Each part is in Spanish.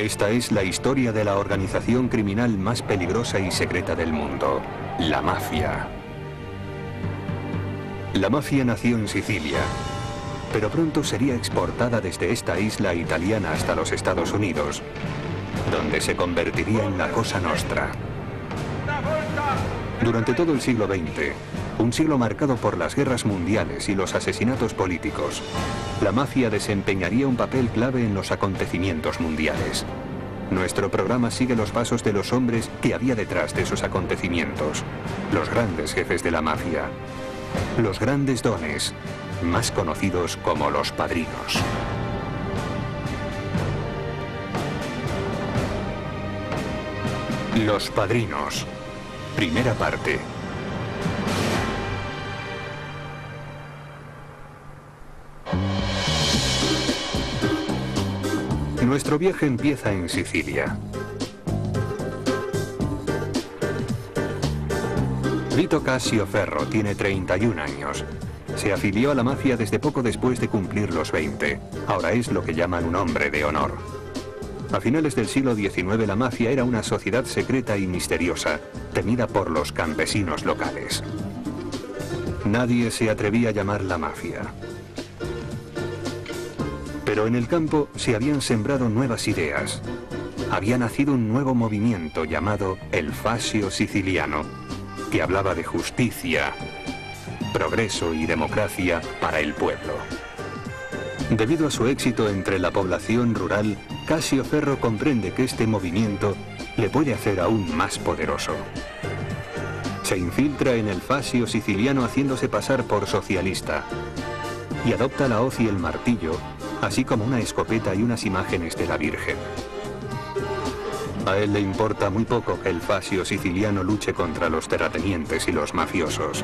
Esta es la historia de la organización criminal más peligrosa y secreta del mundo, la mafia. La mafia nació en Sicilia, pero pronto sería exportada desde esta isla italiana hasta los Estados Unidos, donde se convertiría en la Cosa Nostra. Durante todo el siglo XX, un siglo marcado por las guerras mundiales y los asesinatos políticos, la mafia desempeñaría un papel clave en los acontecimientos mundiales. Nuestro programa sigue los pasos de los hombres que había detrás de esos acontecimientos, los grandes jefes de la mafia, los grandes dones, más conocidos como los padrinos. Los padrinos. Primera parte. Nuestro viaje empieza en Sicilia. Vito Cascioferro tiene 31 años. Se afilió a la mafia desde poco después de cumplir los 20. Ahora es lo que llaman un hombre de honor. A finales del siglo XIX la mafia era una sociedad secreta y misteriosa, temida por los campesinos locales. Nadie se atrevía a llamarla mafia. Pero en el campo se habían sembrado nuevas ideas. Había nacido un nuevo movimiento llamado el Fascio Siciliano, que hablaba de justicia, progreso y democracia para el pueblo. Debido a su éxito entre la población rural, Cascioferro comprende que este movimiento le puede hacer aún más poderoso. Se infiltra en el Fascio Siciliano haciéndose pasar por socialista y adopta la hoz y el martillo, así como una escopeta y unas imágenes de la Virgen. A él le importa muy poco que el Fascio Siciliano luche contra los terratenientes y los mafiosos.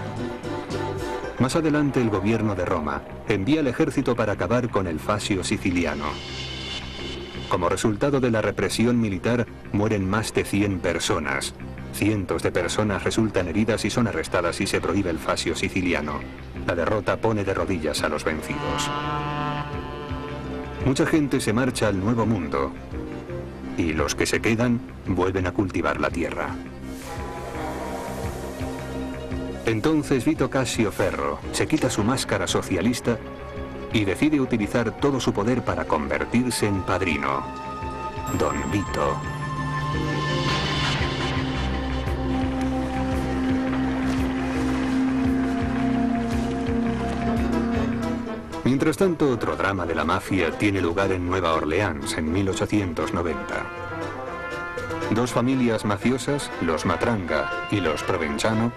Más adelante el gobierno de Roma envía el ejército para acabar con el Fascio Siciliano. Como resultado de la represión militar mueren más de 100 personas. Cientos de personas resultan heridas y son arrestadas y se prohíbe el Fascio Siciliano. La derrota pone de rodillas a los vencidos. Mucha gente se marcha al Nuevo Mundo y los que se quedan vuelven a cultivar la tierra. Entonces Vito Cascioferro se quita su máscara socialista y decide utilizar todo su poder para convertirse en padrino. Don Vito. Mientras tanto, otro drama de la mafia tiene lugar en Nueva Orleans en 1890. Dos familias mafiosas, los Matranga y los Provenzano,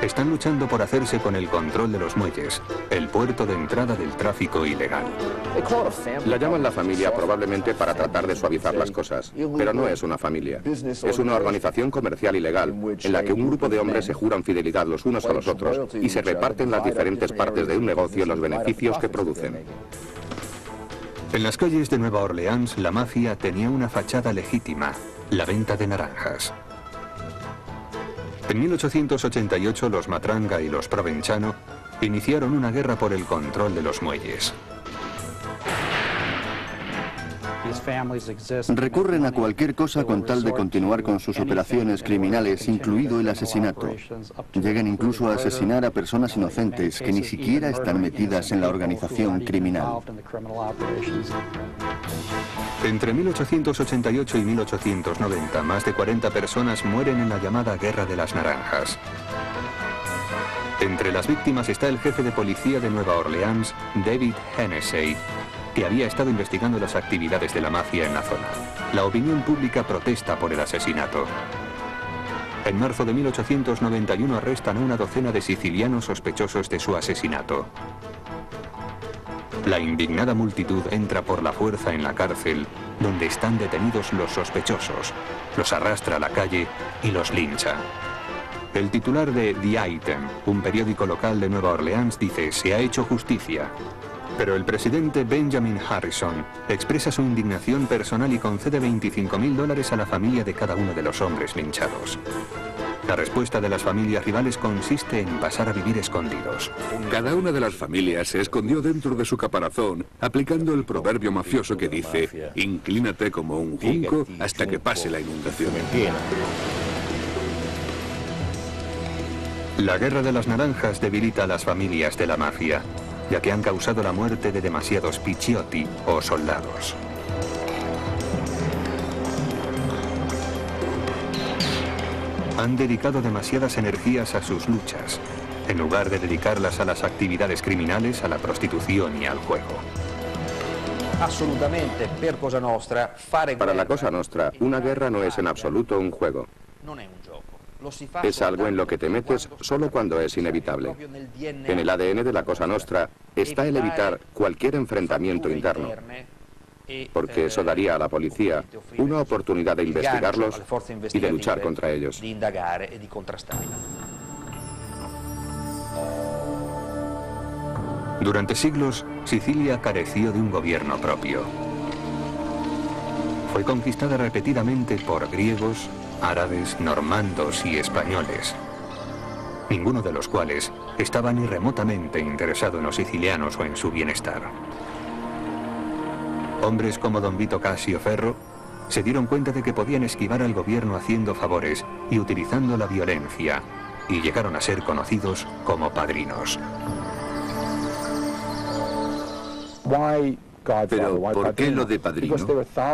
están luchando por hacerse con el control de los muelles, el puerto de entrada del tráfico ilegal. La llaman la familia probablemente para tratar de suavizar las cosas, pero no es una familia. Es una organización comercial ilegal, en la que un grupo de hombres se juran fidelidad los unos a los otros y se reparten las diferentes partes de un negocio los beneficios que producen. En las calles de Nueva Orleans, la mafia tenía una fachada legítima, la venta de naranjas. En 1888 los Matranga y los Provenzano iniciaron una guerra por el control de los muelles. Recurren a cualquier cosa con tal de continuar con sus operaciones criminales, incluido el asesinato. Llegan incluso a asesinar a personas inocentes que ni siquiera están metidas en la organización criminal. Entre 1888 y 1890, más de 40 personas mueren en la llamada Guerra de las Naranjas. Entre las víctimas está el jefe de policía de Nueva Orleans, David Hennessey, que había estado investigando las actividades de la mafia en la zona. La opinión pública protesta por el asesinato. En marzo de 1891 arrestan a una docena de sicilianos sospechosos de su asesinato. La indignada multitud entra por la fuerza en la cárcel, donde están detenidos los sospechosos, los arrastra a la calle y los lincha. El titular de The Item, un periódico local de Nueva Orleans, dice: "Se ha hecho justicia". Pero el presidente Benjamin Harrison expresa su indignación personal y concede $25.000 a la familia de cada uno de los hombres linchados. La respuesta de las familias rivales consiste en pasar a vivir escondidos. Cada una de las familias se escondió dentro de su caparazón, aplicando el proverbio mafioso que dice: inclínate como un junco hasta que pase la inundación. La guerra de las naranjas debilita a las familias de la mafia, ya que han causado la muerte de demasiados picciotti o soldados. Han dedicado demasiadas energías a sus luchas, en lugar de dedicarlas a las actividades criminales, a la prostitución y al juego. Para la Cosa Nostra, una guerra no es en absoluto un juego. Es algo en lo que te metes solo cuando es inevitable. En el ADN de la Cosa Nostra está el evitar cualquier enfrentamiento interno, porque eso daría a la policía una oportunidad de investigarlos y de luchar contra ellos. Durante siglos, Sicilia careció de un gobierno propio. Fue conquistada repetidamente por griegos, árabes, normandos y españoles, ninguno de los cuales estaba ni remotamente interesado en los sicilianos o en su bienestar. Hombres como don Vito Casio Ferro se dieron cuenta de que podían esquivar al gobierno haciendo favores y utilizando la violencia, y llegaron a ser conocidos como padrinos. Pero, ¿por qué lo de padrino?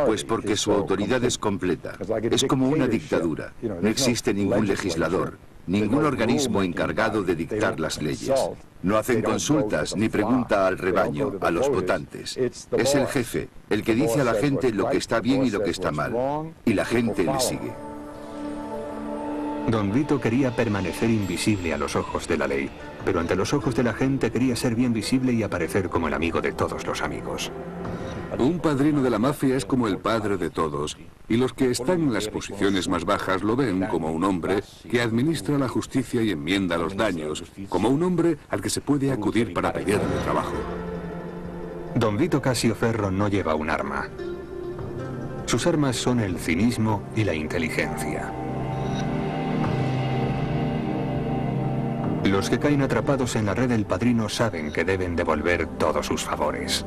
Pues porque su autoridad es completa. Es como una dictadura. No existe ningún legislador, ningún organismo encargado de dictar las leyes. No hacen consultas ni pregunta al rebaño, a los votantes. Es el jefe, el que dice a la gente lo que está bien y lo que está mal. Y la gente le sigue. Don Vito quería permanecer invisible a los ojos de la ley, pero ante los ojos de la gente quería ser bien visible y aparecer como el amigo de todos los amigos. Un padrino de la mafia es como el padre de todos, y los que están en las posiciones más bajas lo ven como un hombre que administra la justicia y enmienda los daños, como un hombre al que se puede acudir para pedirle trabajo. Don Vito Casio Ferro no lleva un arma. Sus armas son el cinismo y la inteligencia. Los que caen atrapados en la red del padrino saben que deben devolver todos sus favores.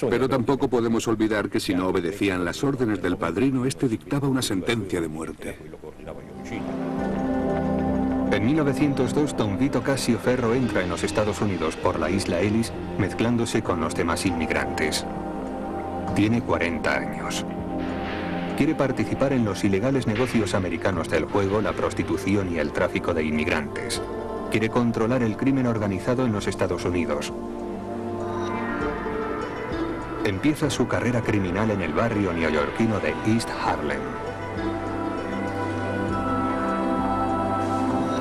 Pero tampoco podemos olvidar que si no obedecían las órdenes del padrino, este dictaba una sentencia de muerte. En 1902, don Vito Casio Ferro entra en los Estados Unidos por la isla Ellis, mezclándose con los demás inmigrantes. Tiene 40 años. Quiere participar en los ilegales negocios americanos del juego, la prostitución y el tráfico de inmigrantes. Quiere controlar el crimen organizado en los Estados Unidos. Empieza su carrera criminal en el barrio neoyorquino de East Harlem.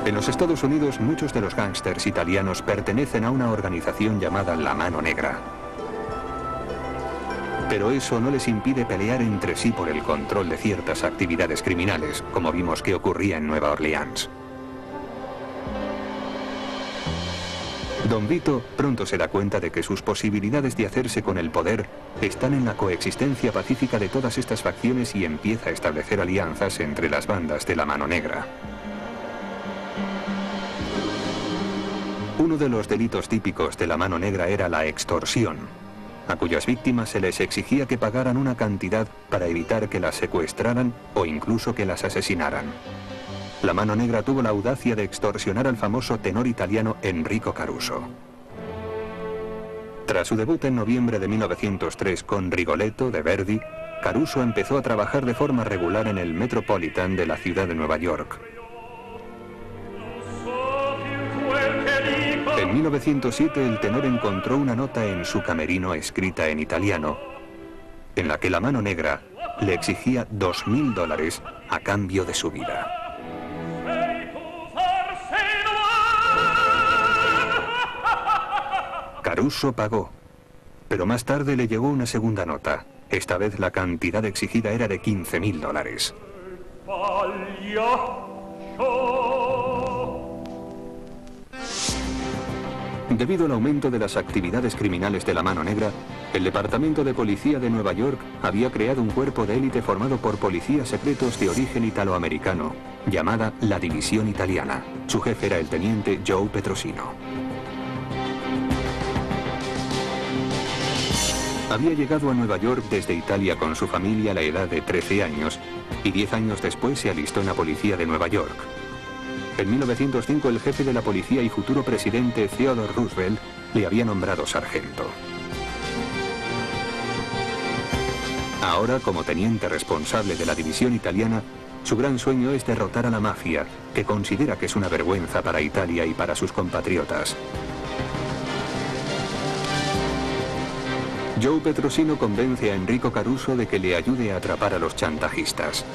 En los Estados Unidos, muchos de los gángsters italianos pertenecen a una organización llamada La Mano Negra. Pero eso no les impide pelear entre sí por el control de ciertas actividades criminales, como vimos que ocurría en Nueva Orleans. Don Vito pronto se da cuenta de que sus posibilidades de hacerse con el poder están en la coexistencia pacífica de todas estas facciones y empieza a establecer alianzas entre las bandas de La Mano Negra. Uno de los delitos típicos de La Mano Negra era la extorsión, a cuyas víctimas se les exigía que pagaran una cantidad para evitar que las secuestraran o incluso que las asesinaran. La Mano Negra tuvo la audacia de extorsionar al famoso tenor italiano Enrico Caruso. Tras su debut en noviembre de 1903 con Rigoletto de Verdi, Caruso empezó a trabajar de forma regular en el Metropolitan de la ciudad de Nueva York. En 1907 el tenor encontró una nota en su camerino escrita en italiano, en la que La Mano Negra le exigía $2.000 a cambio de su vida. Caruso pagó, pero más tarde le llegó una segunda nota. Esta vez la cantidad exigida era de $15.000. Debido al aumento de las actividades criminales de la mano negra, el Departamento de Policía de Nueva York había creado un cuerpo de élite formado por policías secretos de origen italoamericano, llamada la División Italiana. Su jefe era el teniente Joe Petrosino. Había llegado a Nueva York desde Italia con su familia a la edad de 13 años y 10 años después se alistó en la policía de Nueva York. En 1905 el jefe de la policía y futuro presidente Theodore Roosevelt le había nombrado sargento. Ahora, como teniente responsable de la división italiana, su gran sueño es derrotar a la mafia, que considera que es una vergüenza para Italia y para sus compatriotas. Joe Petrosino convence a Enrico Caruso de que le ayude a atrapar a los chantajistas.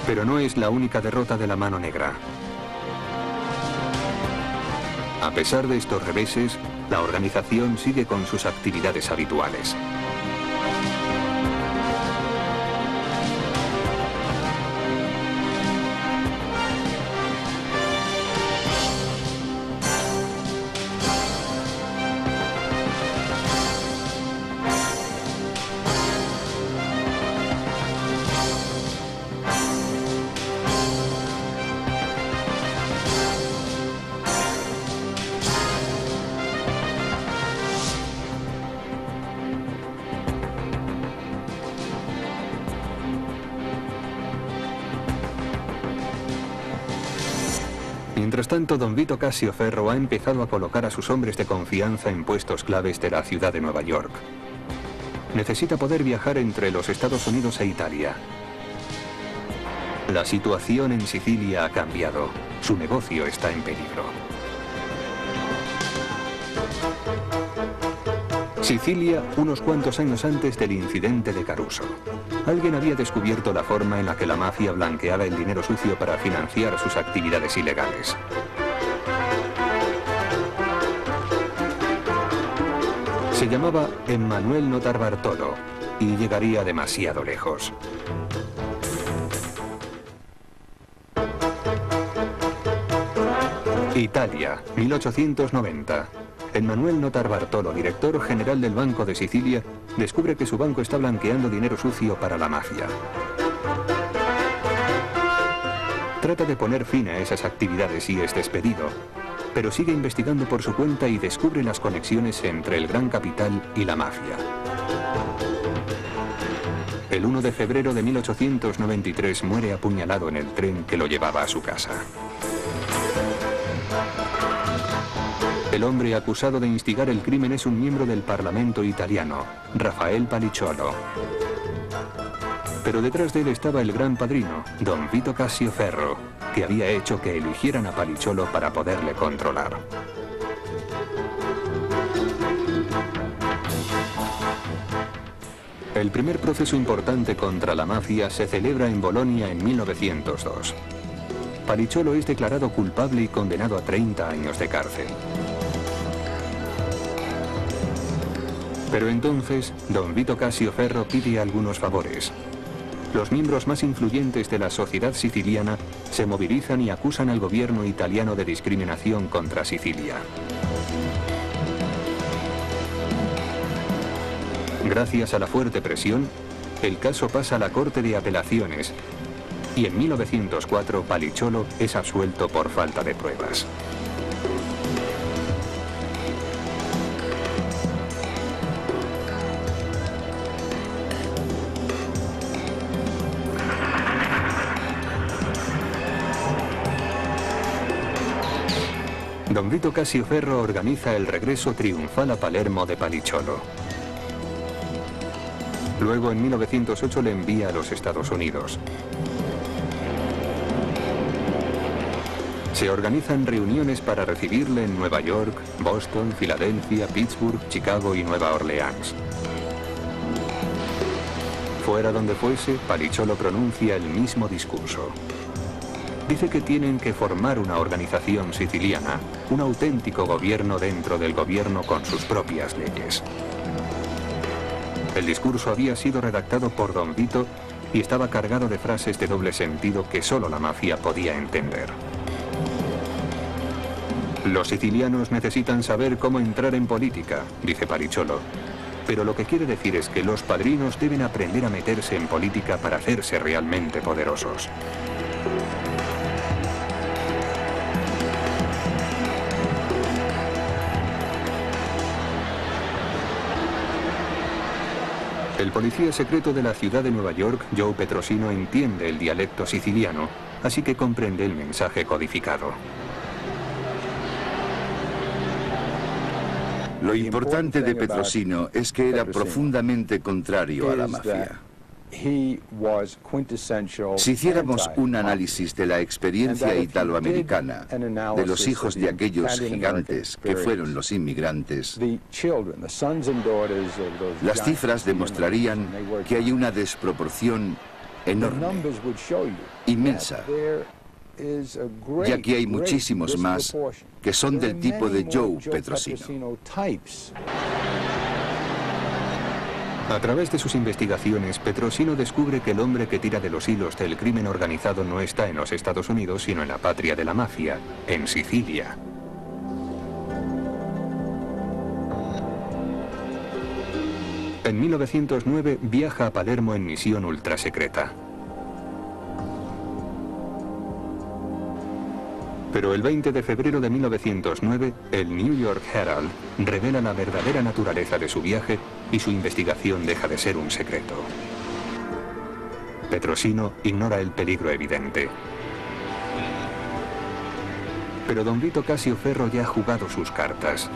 Pero no es la única derrota de la mano negra. A pesar de estos reveses, la organización sigue con sus actividades habituales. Mientras tanto, don Vito Cassioferro ha empezado a colocar a sus hombres de confianza en puestos claves de la ciudad de Nueva York. Necesita poder viajar entre los Estados Unidos e Italia. La situación en Sicilia ha cambiado. Su negocio está en peligro. Sicilia, unos cuantos años antes del incidente de Caruso. Alguien había descubierto la forma en la que la mafia blanqueaba el dinero sucio para financiar sus actividades ilegales. Se llamaba Emmanuel Notarbartolo y llegaría demasiado lejos. Italia, 1890. Emmanuel Notarbartolo, director general del Banco de Sicilia, descubre que su banco está blanqueando dinero sucio para la mafia. Trata de poner fin a esas actividades y es despedido, pero sigue investigando por su cuenta y descubre las conexiones entre el gran capital y la mafia. El 1 de febrero de 1893 muere apuñalado en el tren que lo llevaba a su casa. El hombre acusado de instigar el crimen es un miembro del Parlamento italiano, Rafael Palicciolo. Pero detrás de él estaba el gran padrino, don Vito Cassioferro, que había hecho que eligieran a Palicciolo para poderle controlar. El primer proceso importante contra la mafia se celebra en Bolonia en 1902. Palicciolo es declarado culpable y condenado a 30 años de cárcel. Pero entonces, don Vito Cassioferro pide algunos favores. Los miembros más influyentes de la sociedad siciliana se movilizan y acusan al gobierno italiano de discriminación contra Sicilia. Gracias a la fuerte presión, el caso pasa a la Corte de Apelaciones y en 1904 Palicciolo es absuelto por falta de pruebas. Don Vito Cassioferro organiza el regreso triunfal a Palermo de Palicciolo. Luego, en 1908, le envía a los Estados Unidos. Se organizan reuniones para recibirle en Nueva York, Boston, Filadelfia, Pittsburgh, Chicago y Nueva Orleans. Fuera donde fuese, Palicciolo pronuncia el mismo discurso. Dice que tienen que formar una organización siciliana, un auténtico gobierno dentro del gobierno con sus propias leyes. El discurso había sido redactado por don Vito y estaba cargado de frases de doble sentido que solo la mafia podía entender. Los sicilianos necesitan saber cómo entrar en política, dice Paricholo. Pero lo que quiere decir es que los padrinos deben aprender a meterse en política para hacerse realmente poderosos. El policía secreto de la ciudad de Nueva York, Joe Petrosino, entiende el dialecto siciliano, así que comprende el mensaje codificado. Lo importante de Petrosino es que era profundamente contrario a la mafia. Si hiciéramos un análisis de la experiencia italoamericana, de los hijos de aquellos gigantes que fueron los inmigrantes, las cifras demostrarían que hay una desproporción enorme, inmensa, y aquí hay muchísimos más que son del tipo de Joe Petrosino. A través de sus investigaciones, Petrosino descubre que el hombre que tira de los hilos del crimen organizado no está en los Estados Unidos, sino en la patria de la mafia, en Sicilia. En 1909 viaja a Palermo en misión ultrasecreta. Pero el 20 de febrero de 1909, el New York Herald revela la verdadera naturaleza de su viaje y su investigación deja de ser un secreto. Petrosino ignora el peligro evidente. Pero don Vito Cassioferro ya ha jugado sus cartas.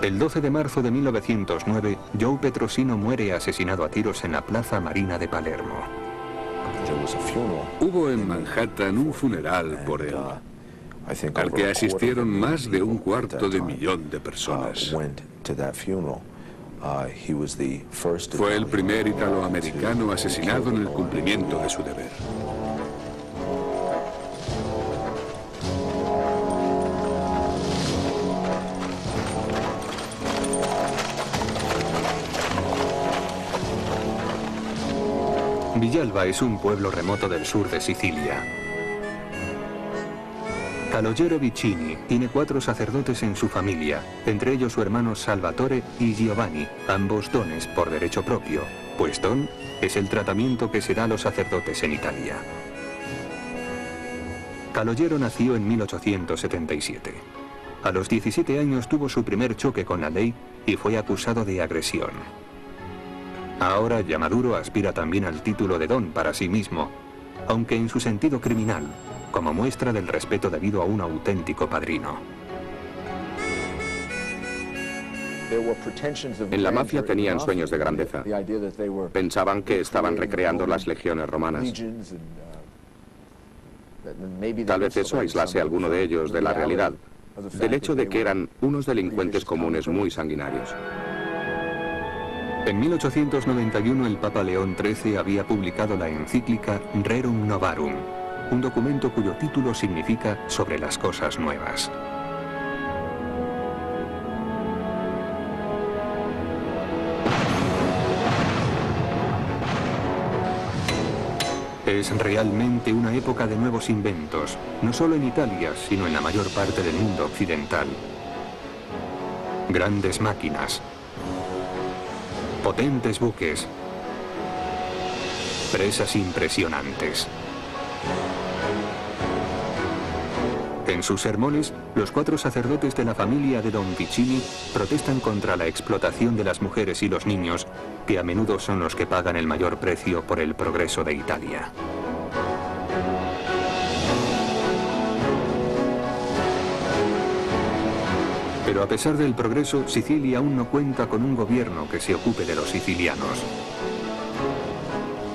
El 12 de marzo de 1909, Joe Petrosino muere asesinado a tiros en la Plaza Marina de Palermo. Hubo en Manhattan un funeral por él, al que asistieron más de 250.000 de personas. Fue el primer italoamericano asesinado en el cumplimiento de su deber. Villalba es un pueblo remoto del sur de Sicilia. Calogero Vicini tiene 4 sacerdotes en su familia, entre ellos su hermano Salvatore y Giovanni, ambos dones por derecho propio, pues don es el tratamiento que se da a los sacerdotes en Italia. Calogero nació en 1877. A los 17 años tuvo su primer choque con la ley y fue acusado de agresión. Ahora ya maduro aspira también al título de don para sí mismo, aunque en su sentido criminal, como muestra del respeto debido a un auténtico padrino. En la mafia tenían sueños de grandeza. Pensaban que estaban recreando las legiones romanas. Tal vez eso aislase a alguno de ellos de la realidad, del hecho de que eran unos delincuentes comunes muy sanguinarios. En 1891 el Papa León XIII había publicado la encíclica Rerum Novarum, un documento cuyo título significa sobre las cosas nuevas. Es realmente una época de nuevos inventos, no solo en Italia, sino en la mayor parte del mundo occidental. Grandes máquinas, potentes buques, presas impresionantes. En sus sermones, los 4 sacerdotes de la familia de Don Vicini protestan contra la explotación de las mujeres y los niños, que a menudo son los que pagan el mayor precio por el progreso de Italia. Pero a pesar del progreso, Sicilia aún no cuenta con un gobierno que se ocupe de los sicilianos.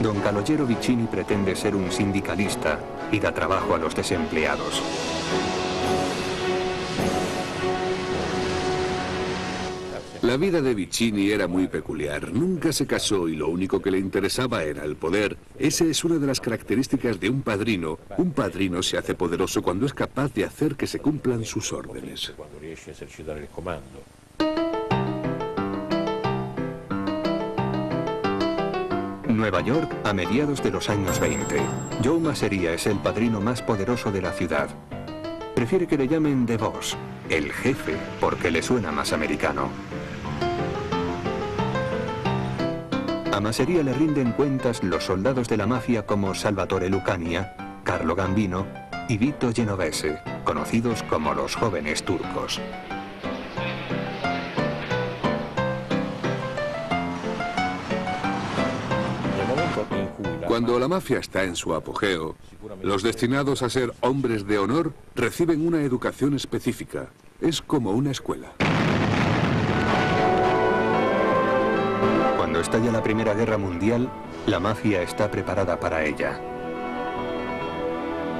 Don Calogero Vicini pretende ser un sindicalista y da trabajo a los desempleados. La vida de Vicini era muy peculiar. Nunca se casó y lo único que le interesaba era el poder. Esa es una de las características de un padrino. Un padrino se hace poderoso cuando es capaz de hacer que se cumplan sus órdenes. Nueva York a mediados de los años 20. Joe Masseria es el padrino más poderoso de la ciudad. Prefiere que le llamen The Boss, el jefe, porque le suena más americano. A Masseria le rinden cuentas los soldados de la mafia como Salvatore Lucania, Carlo Gambino y Vito Genovese, conocidos como los jóvenes turcos. Cuando la mafia está en su apogeo, los destinados a ser hombres de honor reciben una educación específica. Es como una escuela. Cuando estalla la Primera Guerra Mundial, la mafia está preparada para ella.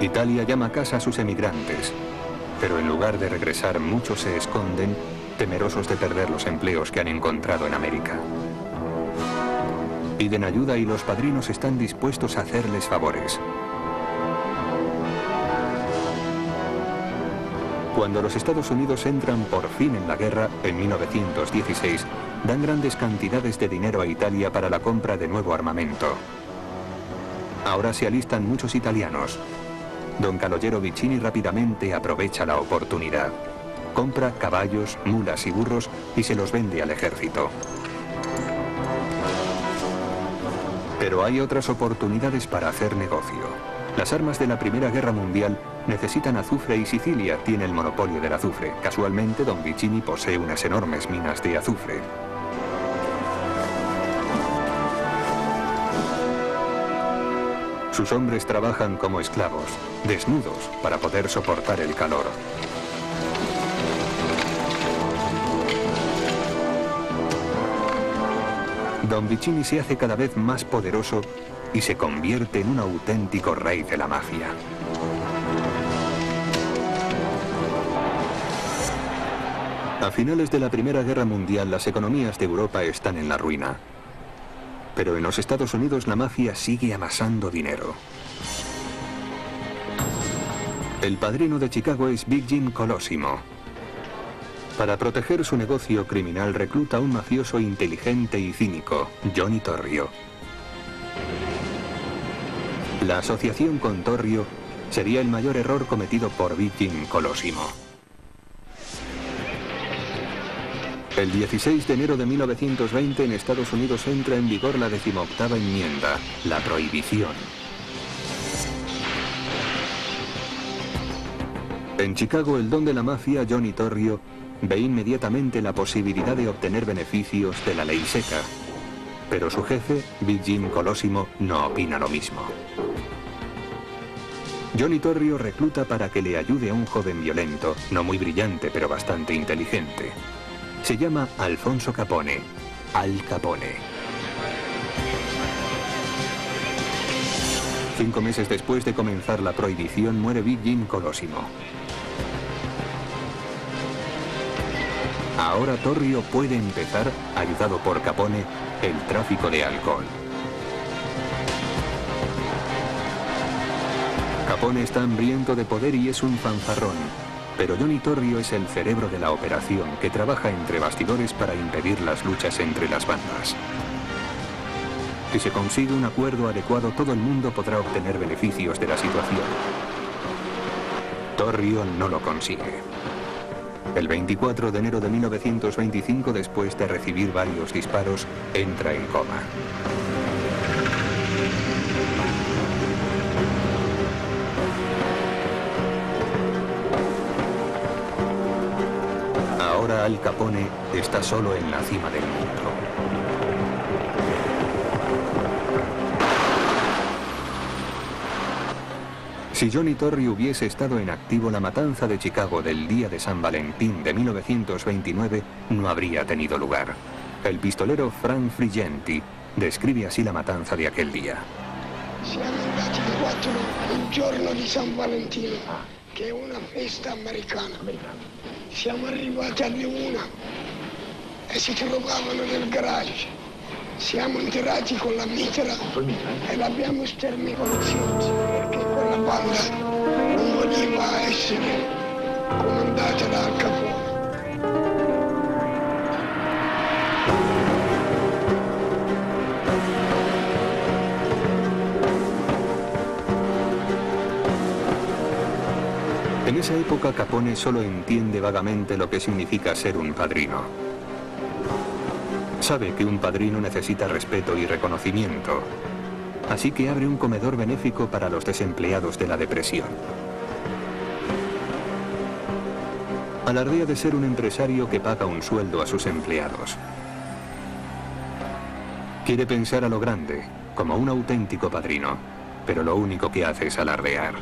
Italia llama a casa a sus emigrantes, pero en lugar de regresar, muchos se esconden, temerosos de perder los empleos que han encontrado en América. Piden ayuda y los padrinos están dispuestos a hacerles favores. Cuando los Estados Unidos entran por fin en la guerra, en 1916, dan grandes cantidades de dinero a Italia para la compra de nuevo armamento. Ahora se alistan muchos italianos. Don Calogero Vicini rápidamente aprovecha la oportunidad. Compra caballos, mulas y burros y se los vende al ejército. Pero hay otras oportunidades para hacer negocio. Las armas de la Primera Guerra Mundial necesitan azufre y Sicilia tiene el monopolio del azufre. Casualmente, don Vicini posee unas enormes minas de azufre. Sus hombres trabajan como esclavos, desnudos, para poder soportar el calor. Don Vicini se hace cada vez más poderoso y se convierte en un auténtico rey de la mafia. A finales de la Primera Guerra Mundial, las economías de Europa están en la ruina. Pero en los Estados Unidos la mafia sigue amasando dinero. El padrino de Chicago es Big Jim Colosimo. Para proteger su negocio criminal recluta a un mafioso inteligente y cínico, Johnny Torrio. La asociación con Torrio sería el mayor error cometido por Big Jim Colosimo. El 16 de enero de 1920 en Estados Unidos entra en vigor la 18ª enmienda, la prohibición. En Chicago, el don de la mafia, Johnny Torrio, ve inmediatamente la posibilidad de obtener beneficios de la ley seca. Pero su jefe, Big Jim Colosimo, no opina lo mismo. Johnny Torrio recluta para que le ayude a un joven violento, no muy brillante, pero bastante inteligente. Se llama Alfonso Capone, Al Capone. 5 meses después de comenzar la prohibición, muere Big Jim Colosimo. Ahora Torrio puede empezar, ayudado por Capone, el tráfico de alcohol. Capone está hambriento de poder y es un fanfarrón, pero Johnny Torrio es el cerebro de la operación que trabaja entre bastidores para impedir las luchas entre las bandas. Si se consigue un acuerdo adecuado, todo el mundo podrá obtener beneficios de la situación. Torrio no lo consigue. El 24 de enero de 1925, después de recibir varios disparos, entra en coma. Ahora Al Capone está solo en la cima del mundo. Si Johnny Torrio hubiese estado en activo, la matanza de Chicago del día de San Valentín de 1929 no habría tenido lugar. El pistolero Frank Frigenti describe así la matanza de aquel día. Siamo andati il 4 il giorno di San Valentino, che è una festa americana. Siamo arrivati alle 1 e si trovavano nel garage. Siamo entrati con la mitra e l'abbiamo sterminato perché quella banda non voleva essere comandata da Al Capone. En esa época Capone solo entiende vagamente lo que significa ser un padrino. Sabe que un padrino necesita respeto y reconocimiento, así que abre un comedor benéfico para los desempleados de la depresión. Alardea de ser un empresario que paga un sueldo a sus empleados. Quiere pensar a lo grande, como un auténtico padrino, pero lo único que hace es alardear.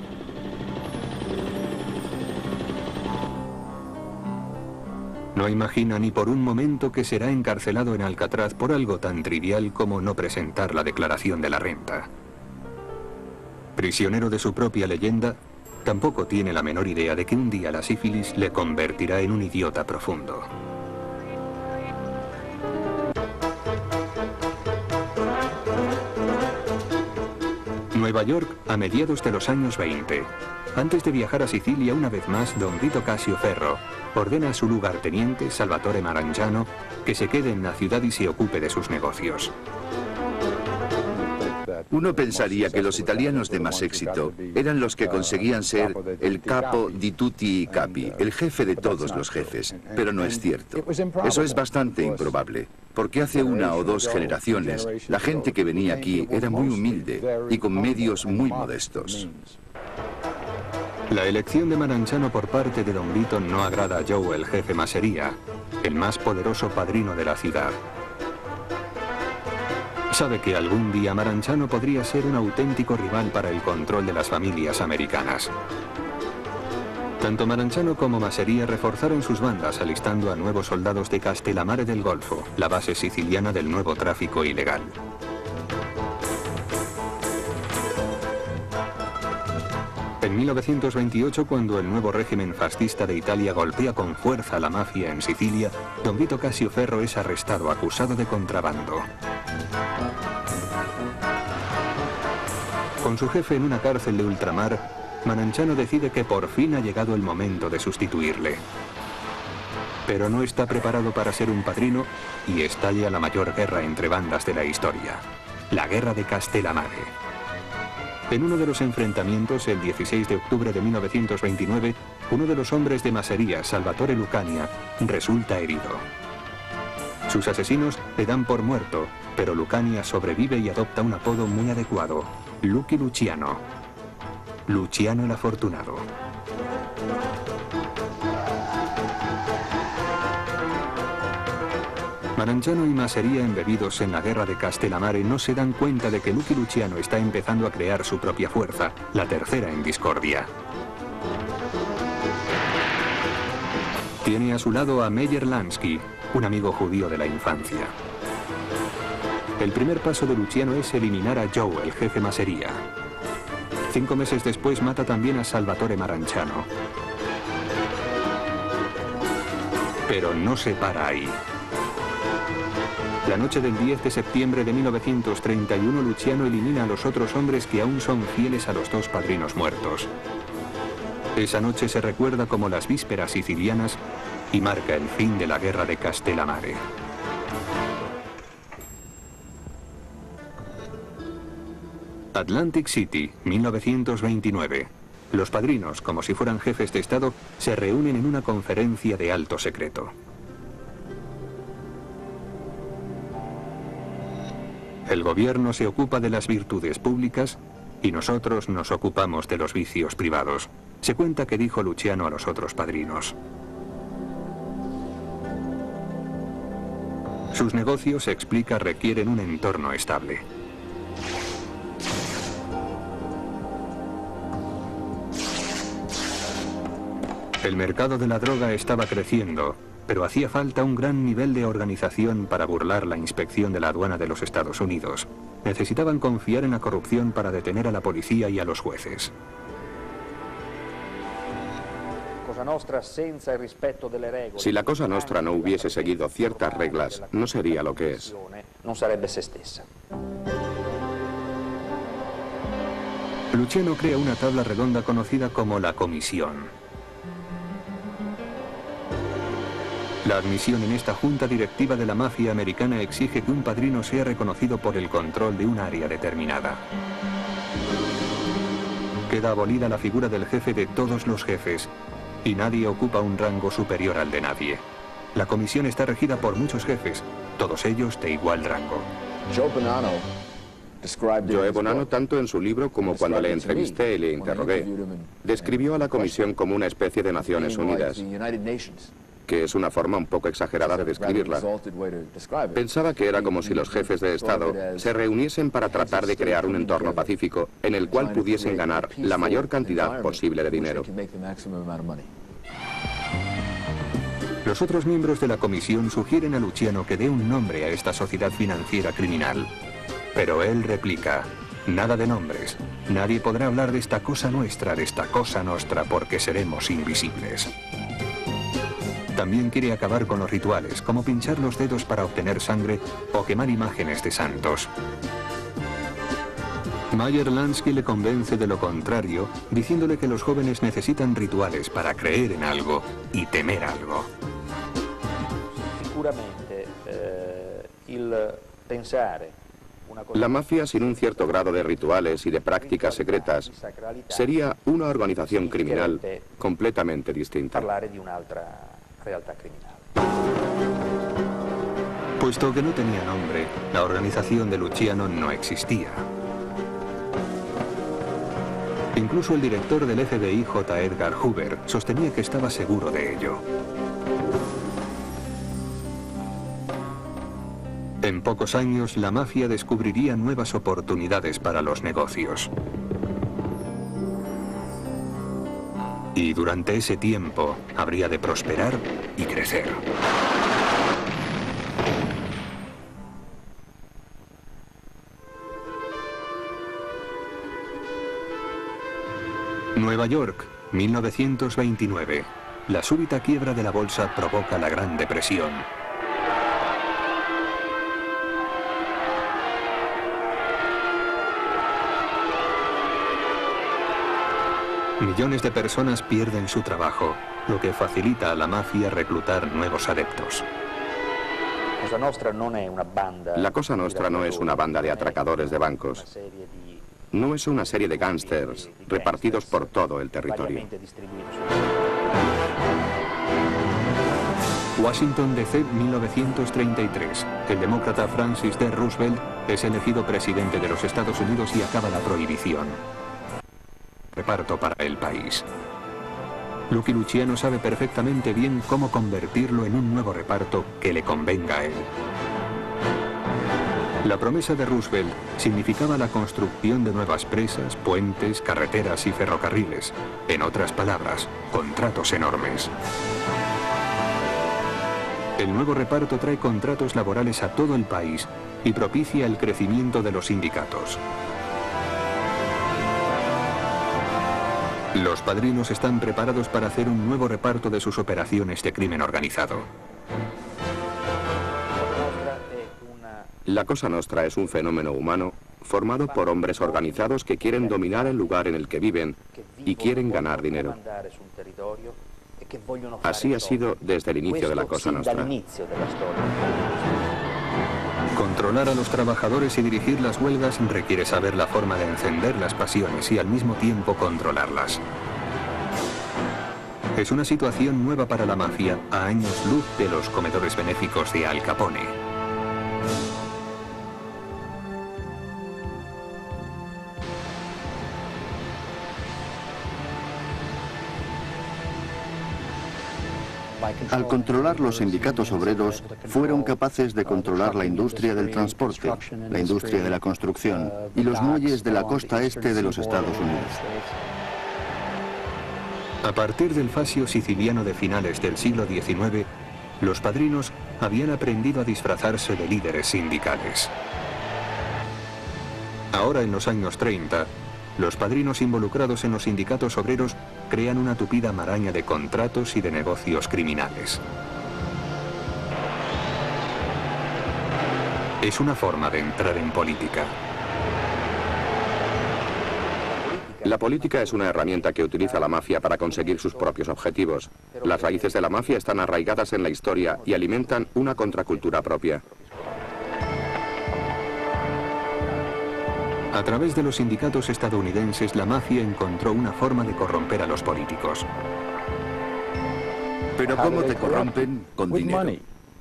No imagina ni por un momento que será encarcelado en Alcatraz por algo tan trivial como no presentar la declaración de la renta. Prisionero de su propia leyenda, tampoco tiene la menor idea de que un día la sífilis le convertirá en un idiota profundo. Nueva York a mediados de los años 20. Antes de viajar a Sicilia una vez más, don Vito Casio Ferro ordena a su lugarteniente, Salvatore Marangiano, que se quede en la ciudad y se ocupe de sus negocios. Uno pensaría que los italianos de más éxito eran los que conseguían ser el capo di tutti i capi, el jefe de todos los jefes, pero no es cierto. Eso es bastante improbable, porque hace una o dos generaciones la gente que venía aquí era muy humilde y con medios muy modestos. La elección de Marangiano por parte de don Vito no agrada a Joe, el jefe Masseria, el más poderoso padrino de la ciudad. Sabe que algún día Marangiano podría ser un auténtico rival para el control de las familias americanas. Tanto Marangiano como Masseria reforzaron sus bandas alistando a nuevos soldados de Castellammare del Golfo, la base siciliana del nuevo tráfico ilegal. En 1928, cuando el nuevo régimen fascista de Italia golpea con fuerza a la mafia en Sicilia, don Vito Casio Ferro es arrestado acusado de contrabando. Con su jefe en una cárcel de ultramar, Marangiano decide que por fin ha llegado el momento de sustituirle. Pero no está preparado para ser un padrino y estalla la mayor guerra entre bandas de la historia, la Guerra de Castellammare. En uno de los enfrentamientos, el 16 de octubre de 1929, uno de los hombres de Masseria, Salvatore Lucania, resulta herido. Sus asesinos le dan por muerto, pero Lucania sobrevive y adopta un apodo muy adecuado, Lucky Luciano. Luciano el Afortunado. Marangiano y Masseria, embebidos en la Guerra de Castellammare, no se dan cuenta de que Lucky Luciano está empezando a crear su propia fuerza, la tercera en discordia. Tiene a su lado a Meyer Lansky, un amigo judío de la infancia. El primer paso de Luciano es eliminar a Joe, el jefe Masseria. 5 meses después mata también a Salvatore Marangiano. Pero no se para ahí. La noche del 10 de septiembre de 1931, Luciano elimina a los otros hombres que aún son fieles a los dos padrinos muertos. Esa noche se recuerda como las vísperas sicilianas y marca el fin de la Guerra de Castellammare. Atlantic City, 1929. Los padrinos, como si fueran jefes de Estado, se reúnen en una conferencia de alto secreto. El gobierno se ocupa de las virtudes públicas y nosotros nos ocupamos de los vicios privados. Se cuenta que dijo Luciano a los otros padrinos. Sus negocios, se explica, requieren un entorno estable. El mercado de la droga estaba creciendo, pero hacía falta un gran nivel de organización para burlar la inspección de la aduana de los Estados Unidos. Necesitaban confiar en la corrupción para detener a la policía y a los jueces. Si la Cosa Nostra no hubiese seguido ciertas reglas, no sería lo que es. Luciano crea una tabla redonda conocida como la Comisión. La admisión en esta junta directiva de la mafia americana exige que un padrino sea reconocido por el control de un área determinada. Queda abolida la figura del jefe de todos los jefes, y nadie ocupa un rango superior al de nadie. La comisión está regida por muchos jefes, todos ellos de igual rango. Joe Bonanno, tanto en su libro como cuando le entrevisté y le interrogué, describió a la comisión como una especie de Naciones Unidas, que es una forma un poco exagerada de describirla. Pensaba que era como si los jefes de Estado se reuniesen para tratar de crear un entorno pacífico en el cual pudiesen ganar la mayor cantidad posible de dinero. Los otros miembros de la comisión sugieren a Luciano que dé un nombre a esta sociedad financiera criminal. Pero él replica: nada de nombres. Nadie podrá hablar de esta cosa nuestra, porque seremos invisibles. También quiere acabar con los rituales, como pinchar los dedos para obtener sangre o quemar imágenes de santos. Meyer Lansky le convence de lo contrario, diciéndole que los jóvenes necesitan rituales para creer en algo y temer algo. Seguramente el pensar. La mafia, sin un cierto grado de rituales y de prácticas secretas, sería una organización criminal completamente distinta. Puesto que no tenía nombre, la organización de Luciano no existía. Incluso el director del FBI, J. Edgar Hoover, sostenía que estaba seguro de ello. En pocos años, la mafia descubriría nuevas oportunidades para los negocios. Y durante ese tiempo, habría de prosperar y crecer. Nueva York, 1929. La súbita quiebra de la bolsa provoca la Gran Depresión. Millones de personas pierden su trabajo, lo que facilita a la mafia reclutar nuevos adeptos. La Cosa Nostra no es una banda de atracadores de bancos. No es una serie de gángsters repartidos por todo el territorio. Washington DC, 1933. El demócrata Francis D. Roosevelt es elegido presidente de los Estados Unidos y acaba la prohibición. Reparto para el país. Lucky Luciano sabe perfectamente bien cómo convertirlo en un nuevo reparto que le convenga a él. La promesa de Roosevelt significaba la construcción de nuevas presas, puentes, carreteras y ferrocarriles. En otras palabras, contratos enormes. El nuevo reparto trae contratos laborales a todo el país y propicia el crecimiento de los sindicatos. Los padrinos están preparados para hacer un nuevo reparto de sus operaciones de crimen organizado. La Cosa Nostra es un fenómeno humano formado por hombres organizados que quieren dominar el lugar en el que viven y quieren ganar dinero. Así ha sido desde el inicio de la Cosa Nostra. Controlar a los trabajadores y dirigir las huelgas requiere saber la forma de encender las pasiones y al mismo tiempo controlarlas. Es una situación nueva para la mafia, a años luz de los comedores benéficos de Al Capone. Al controlar los sindicatos obreros, fueron capaces de controlar la industria del transporte, la industria de la construcción y los muelles de la costa este de los Estados Unidos. A partir del fascio siciliano de finales del siglo XIX, los padrinos habían aprendido a disfrazarse de líderes sindicales. Ahora, en los años 30, los padrinos involucrados en los sindicatos obreros crean una tupida maraña de contratos y de negocios criminales. Es una forma de entrar en política. La política es una herramienta que utiliza la mafia para conseguir sus propios objetivos. Las raíces de la mafia están arraigadas en la historia y alimentan una contracultura propia. A través de los sindicatos estadounidenses, la mafia encontró una forma de corromper a los políticos. ¿Pero cómo te corrompen? Con dinero.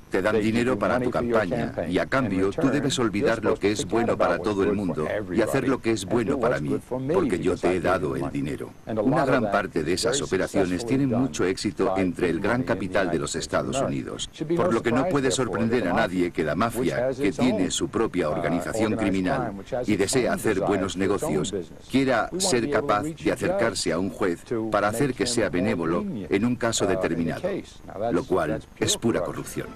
Te dan dinero para tu campaña y a cambio tú debes olvidar lo que es bueno para todo el mundo y hacer lo que es bueno para mí, porque yo te he dado el dinero. Una gran parte de esas operaciones tienen mucho éxito entre el gran capital de los Estados Unidos, por lo que no puede sorprender a nadie que la mafia, que tiene su propia organización criminal y desea hacer buenos negocios, quiera ser capaz de acercarse a un juez para hacer que sea benévolo en un caso determinado, lo cual es pura corrupción.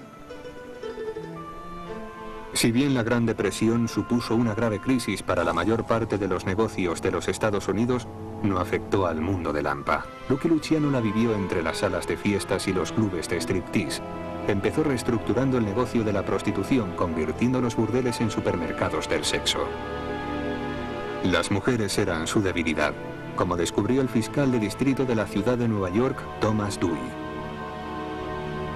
Si bien la Gran Depresión supuso una grave crisis para la mayor parte de los negocios de los Estados Unidos, no afectó al mundo de Lampa. Lucky Luciano la vivió entre las salas de fiestas y los clubes de striptease. Empezó reestructurando el negocio de la prostitución, convirtiendo los burdeles en supermercados del sexo. Las mujeres eran su debilidad, como descubrió el fiscal de distrito de la ciudad de Nueva York, Thomas Dewey.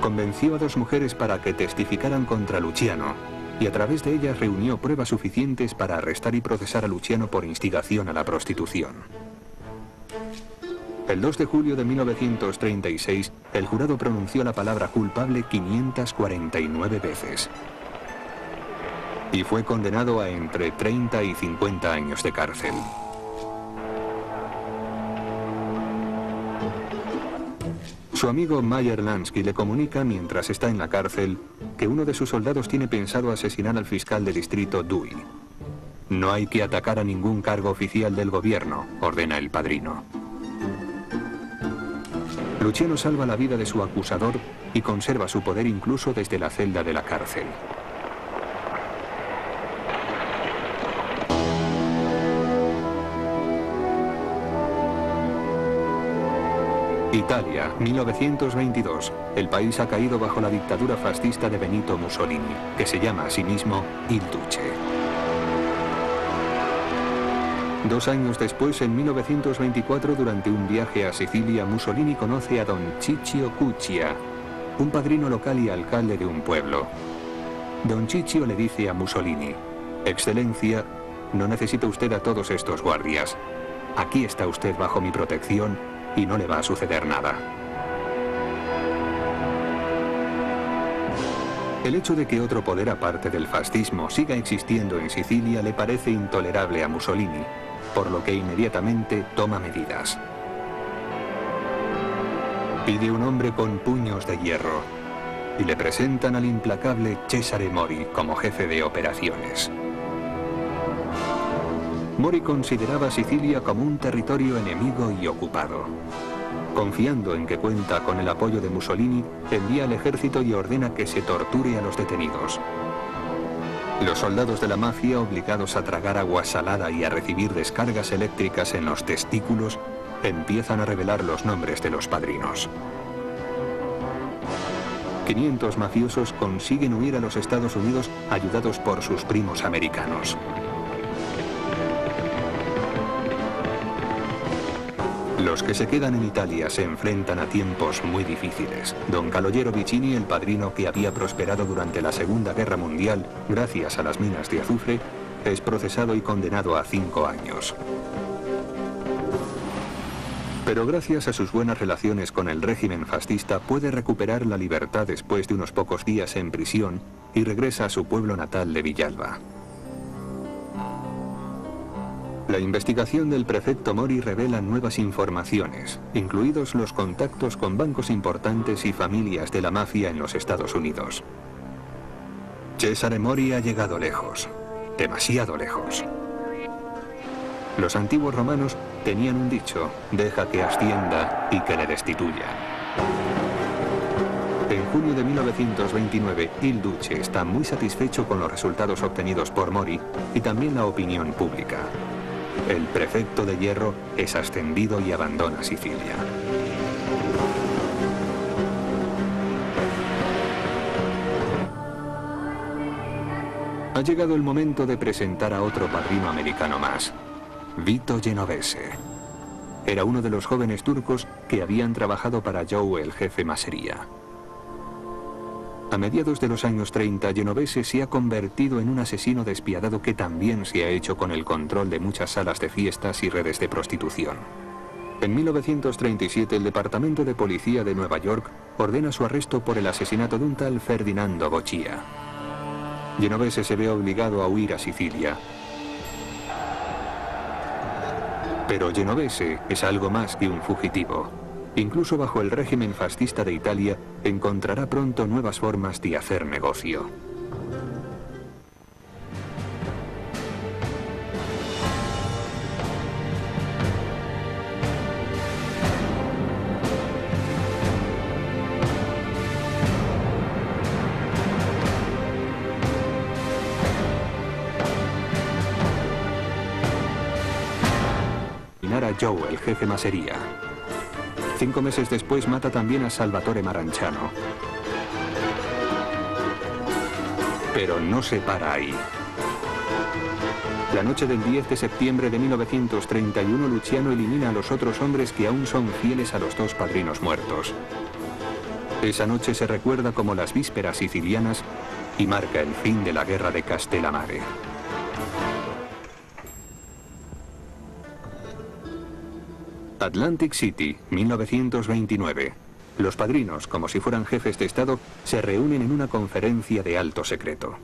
Convenció a 2 mujeres para que testificaran contra Luciano, y a través de ellas reunió pruebas suficientes para arrestar y procesar a Luciano por instigación a la prostitución. El 2 de julio de 1936, el jurado pronunció la palabra culpable 549 veces. Y fue condenado a entre 30 y 50 años de cárcel. Su amigo Meyer Lansky le comunica mientras está en la cárcel que uno de sus soldados tiene pensado asesinar al fiscal de distrito Dewey. No hay que atacar a ningún cargo oficial del gobierno, ordena el padrino. Luciano salva la vida de su acusador y conserva su poder incluso desde la celda de la cárcel. Italia, 1922. El país ha caído bajo la dictadura fascista de Benito Mussolini, que se llama a sí mismo Il Duce. 2 años después, en 1924, durante un viaje a Sicilia, Mussolini conoce a don Ciccio Cuccia, un padrino local y alcalde de un pueblo. Don Ciccio le dice a Mussolini: Excelencia, no necesita usted a todos estos guardias. Aquí está usted bajo mi protección y no le va a suceder nada. El hecho de que otro poder aparte del fascismo siga existiendo en Sicilia le parece intolerable a Mussolini, por lo que inmediatamente toma medidas. Pide un hombre con puños de hierro y le presentan al implacable Cesare Mori como jefe de operaciones. Mori consideraba Sicilia como un territorio enemigo y ocupado. Confiando en que cuenta con el apoyo de Mussolini, envía al ejército y ordena que se torture a los detenidos. Los soldados de la mafia, obligados a tragar agua salada y a recibir descargas eléctricas en los testículos, empiezan a revelar los nombres de los padrinos. 500 mafiosos consiguen huir a los Estados Unidos ayudados por sus primos americanos. Los que se quedan en Italia se enfrentan a tiempos muy difíciles. Don Calogero Vicini, el padrino que había prosperado durante la Segunda Guerra Mundial gracias a las minas de azufre, es procesado y condenado a 5 años. Pero gracias a sus buenas relaciones con el régimen fascista puede recuperar la libertad después de unos pocos días en prisión y regresa a su pueblo natal de Villalba. La investigación del prefecto Mori revela nuevas informaciones, incluidos los contactos con bancos importantes y familias de la mafia en los Estados Unidos. Cesare Mori ha llegado lejos, demasiado lejos. Los antiguos romanos tenían un dicho: deja que ascienda y que le destituya. En junio de 1929, Il Duce está muy satisfecho con los resultados obtenidos por Mori y también la opinión pública. El prefecto de hierro es ascendido y abandona Sicilia. Ha llegado el momento de presentar a otro padrino americano más, Vito Genovese. Era uno de los jóvenes turcos que habían trabajado para Joe, el jefe Masseria. A mediados de los años 30, Genovese se ha convertido en un asesino despiadado que también se ha hecho con el control de muchas salas de fiestas y redes de prostitución. En 1937, el Departamento de Policía de Nueva York ordena su arresto por el asesinato de un tal Ferdinando Boccia. Genovese se ve obligado a huir a Sicilia. Pero Genovese es algo más que un fugitivo. Incluso bajo el régimen fascista de Italia, encontrará pronto nuevas formas de hacer negocio. A Joe, el jefe Masseria. 5 meses después mata también a Salvatore Maranchano. Pero no se para ahí. La noche del 10 de septiembre de 1931, Luciano elimina a los otros hombres que aún son fieles a los 2 padrinos muertos. Esa noche se recuerda como las vísperas sicilianas y marca el fin de la guerra de Castellammare. Atlantic City, 1929. Los padrinos, como si fueran jefes de Estado, se reúnen en una conferencia de alto secreto.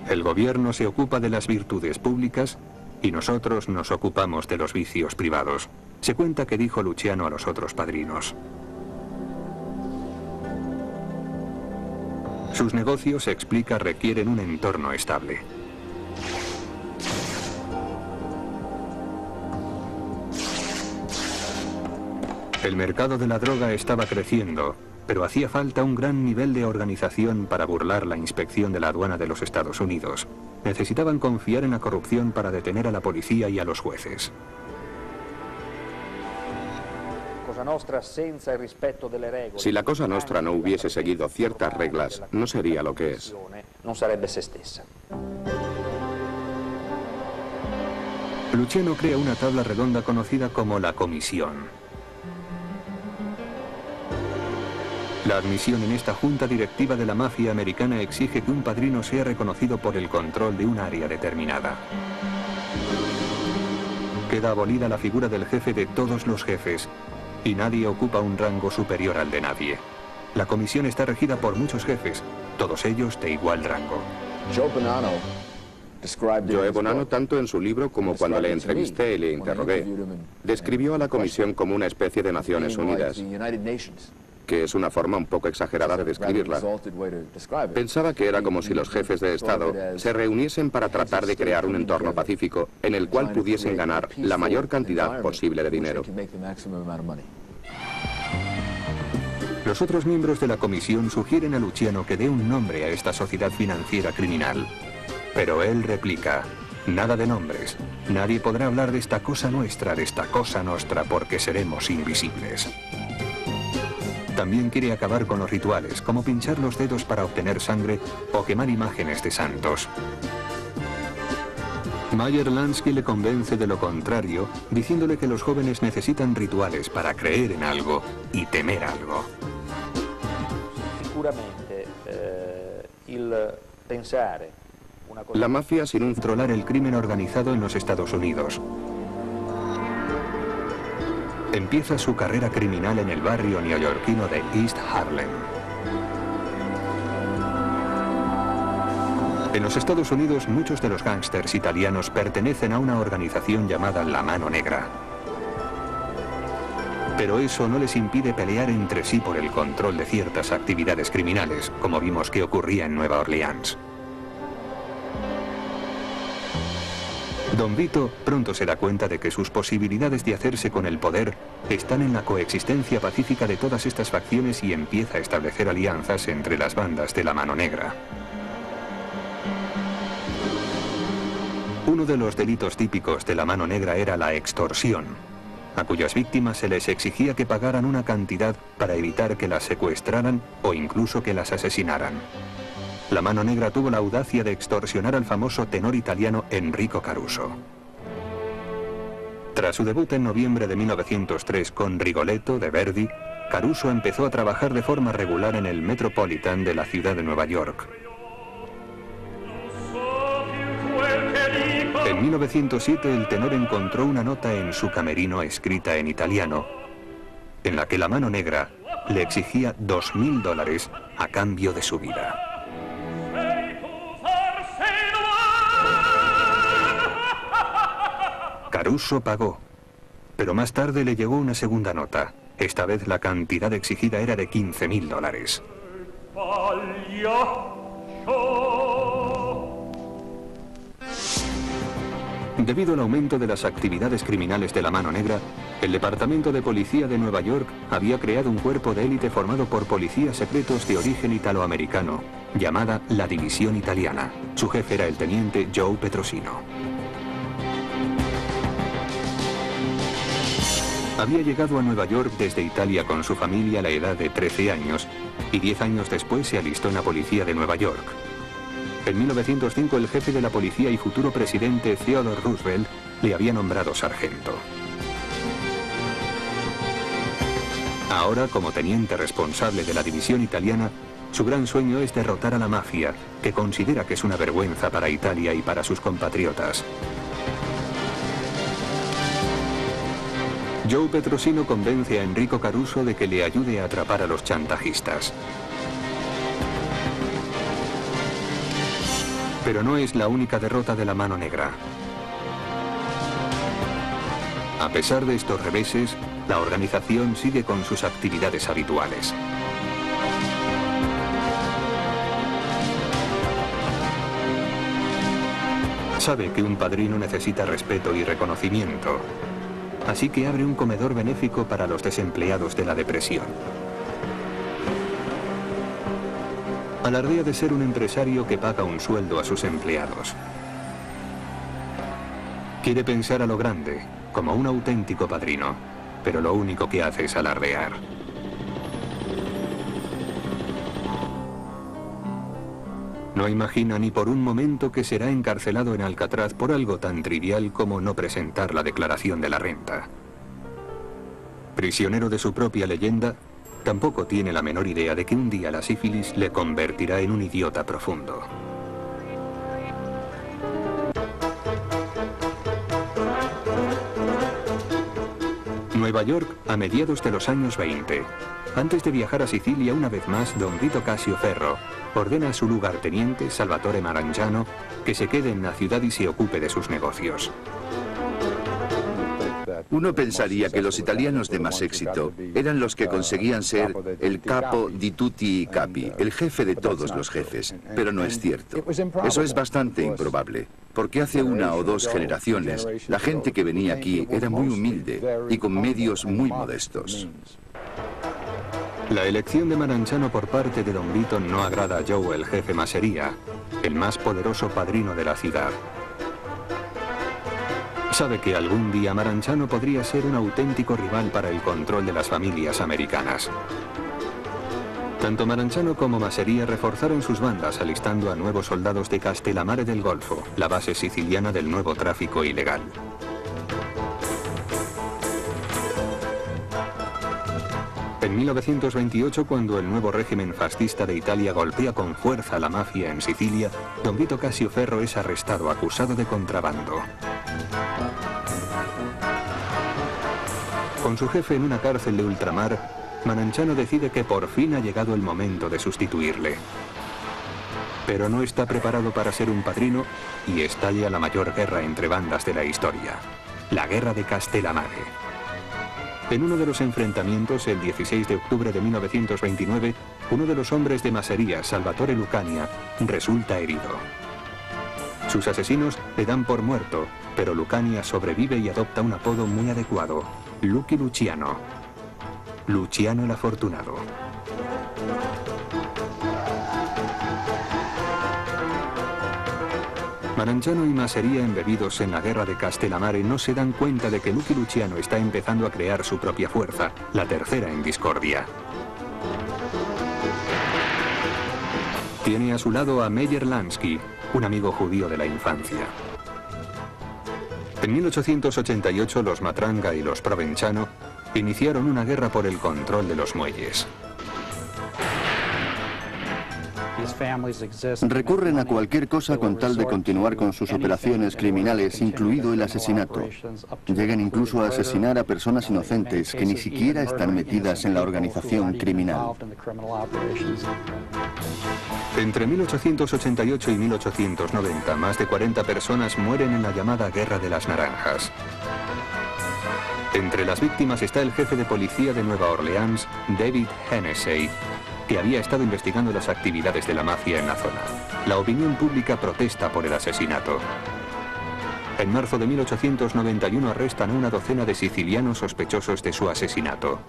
El gobierno se ocupa de las virtudes públicas y nosotros nos ocupamos de los vicios privados. Se cuenta que dijo Luciano a los otros padrinos. Sus negocios, se explica, requieren un entorno estable. El mercado de la droga estaba creciendo, pero hacía falta un gran nivel de organización para burlar la inspección de la aduana de los Estados Unidos. Necesitaban confiar en la corrupción para detener a la policía y a los jueces. Si la Cosa Nostra no hubiese seguido ciertas reglas, no sería lo que es. Luciano crea una tabla redonda conocida como la Comisión. La admisión en esta junta directiva de la mafia americana exige que un padrino sea reconocido por el control de un área determinada. Queda abolida la figura del jefe de todos los jefes y nadie ocupa un rango superior al de nadie. La comisión está regida por muchos jefes, todos ellos de igual rango. Joe Bonanno, tanto en su libro como cuando le entrevisté y le interrogué, describió a la comisión como una especie de Naciones Unidas, que es una forma un poco exagerada de describirla. Pensaba que era como si los jefes de Estado se reuniesen para tratar de crear un entorno pacífico en el cual pudiesen ganar la mayor cantidad posible de dinero. Los otros miembros de la comisión sugieren a Luciano que dé un nombre a esta sociedad financiera criminal. Pero él replica: nada de nombres. Nadie podrá hablar de esta cosa nuestra, porque seremos invisibles. También quiere acabar con los rituales, como pinchar los dedos para obtener sangre o quemar imágenes de santos. Meyer Lansky le convence de lo contrario, diciéndole que los jóvenes necesitan rituales para creer en algo y temer algo. La mafia sin controlar el crimen organizado en los Estados Unidos. Empieza su carrera criminal en el barrio neoyorquino de East Harlem. En los Estados Unidos, muchos de los gángsters italianos pertenecen a una organización llamada La Mano Negra. Pero eso no les impide pelear entre sí por el control de ciertas actividades criminales, como vimos que ocurría en Nueva Orleans. Don Vito pronto se da cuenta de que sus posibilidades de hacerse con el poder están en la coexistencia pacífica de todas estas facciones y empieza a establecer alianzas entre las bandas de La Mano Negra. Uno de los delitos típicos de La Mano Negra era la extorsión, a cuyas víctimas se les exigía que pagaran una cantidad para evitar que las secuestraran o incluso que las asesinaran. La Mano Negra tuvo la audacia de extorsionar al famoso tenor italiano Enrico Caruso. Tras su debut en noviembre de 1903 con Rigoletto de Verdi, Caruso empezó a trabajar de forma regular en el Metropolitan de la ciudad de Nueva York. En 1907 el tenor encontró una nota en su camerino escrita en italiano, en la que la Mano Negra le exigía $2000 a cambio de su vida. Caruso pagó, pero más tarde le llegó una segunda nota. Esta vez la cantidad exigida era de $15.000. Debido al aumento de las actividades criminales de la Mano Negra, el Departamento de Policía de Nueva York había creado un cuerpo de élite formado por policías secretos de origen italoamericano, llamada la División Italiana. Su jefe era el teniente Joe Petrosino. Había llegado a Nueva York desde Italia con su familia a la edad de 13 años y 10 años después se alistó en la policía de Nueva York. En 1905 el jefe de la policía y futuro presidente Theodore Roosevelt le había nombrado sargento. Ahora, como teniente responsable de la división italiana, su gran sueño es derrotar a la mafia, que considera que es una vergüenza para Italia y para sus compatriotas. Joe Petrosino convence a Enrico Caruso de que le ayude a atrapar a los chantajistas. Pero no es la única derrota de la Mano Negra. A pesar de estos reveses, la organización sigue con sus actividades habituales. Sabe que un padrino necesita respeto y reconocimiento, así que abre un comedor benéfico para los desempleados de la depresión. Alardea de ser un empresario que paga un sueldo a sus empleados. Quiere pensar a lo grande, como un auténtico padrino, pero lo único que hace es alardear. No imagina ni por un momento que será encarcelado en Alcatraz por algo tan trivial como no presentar la declaración de la renta. Prisionero de su propia leyenda, tampoco tiene la menor idea de que un día la sífilis le convertirá en un idiota profundo. Nueva York a mediados de los años 20. Antes de viajar a Sicilia una vez más, don Vito Casio Ferro ordena a su lugarteniente, Salvatore Marangiano, que se quede en la ciudad y se ocupe de sus negocios. Uno pensaría que los italianos de más éxito eran los que conseguían ser el capo di tutti i capi, el jefe de todos los jefes, pero no es cierto. Eso es bastante improbable, porque hace una o dos generaciones la gente que venía aquí era muy humilde y con medios muy modestos. La elección de Marangiano por parte de don Vito no agrada a Joe, el jefe Masseria, el más poderoso padrino de la ciudad. Sabe que algún día Marangiano podría ser un auténtico rival para el control de las familias americanas. Tanto Marangiano como Masseria reforzaron sus bandas alistando a nuevos soldados de Castellammare del Golfo, la base siciliana del nuevo tráfico ilegal. En 1928, cuando el nuevo régimen fascista de Italia golpea con fuerza a la mafia en Sicilia, don Vito Casio Ferro es arrestado acusado de contrabando. Con su jefe en una cárcel de ultramar, Marangiano decide que por fin ha llegado el momento de sustituirle. Pero no está preparado para ser un padrino y estalla la mayor guerra entre bandas de la historia, la Guerra de Castellammare. En uno de los enfrentamientos, el 16 de octubre de 1929, uno de los hombres de Masseria, Salvatore Lucania, resulta herido. Sus asesinos le dan por muerto, pero Lucania sobrevive y adopta un apodo muy adecuado, Lucky Luciano, Luciano el Afortunado. Marangiano y Masseria, embebidos en la guerra de Castellammare, no se dan cuenta de que Lucky Luciano está empezando a crear su propia fuerza, la tercera en discordia. Tiene a su lado a Meyer Lansky, un amigo judío de la infancia. En 1888 los Matranga y los Provenzano iniciaron una guerra por el control de los muelles. Recurren a cualquier cosa con tal de continuar con sus operaciones criminales, incluido el asesinato. Llegan incluso a asesinar a personas inocentes que ni siquiera están metidas en la organización criminal. Entre 1888 y 1890, más de 40 personas mueren en la llamada Guerra de las Naranjas. Entre las víctimas está el jefe de policía de Nueva Orleans, David Hennessey, que había estado investigando las actividades de la mafia en la zona. La opinión pública protesta por el asesinato. En marzo de 1891 arrestan a una docena de sicilianos sospechosos de su asesinato.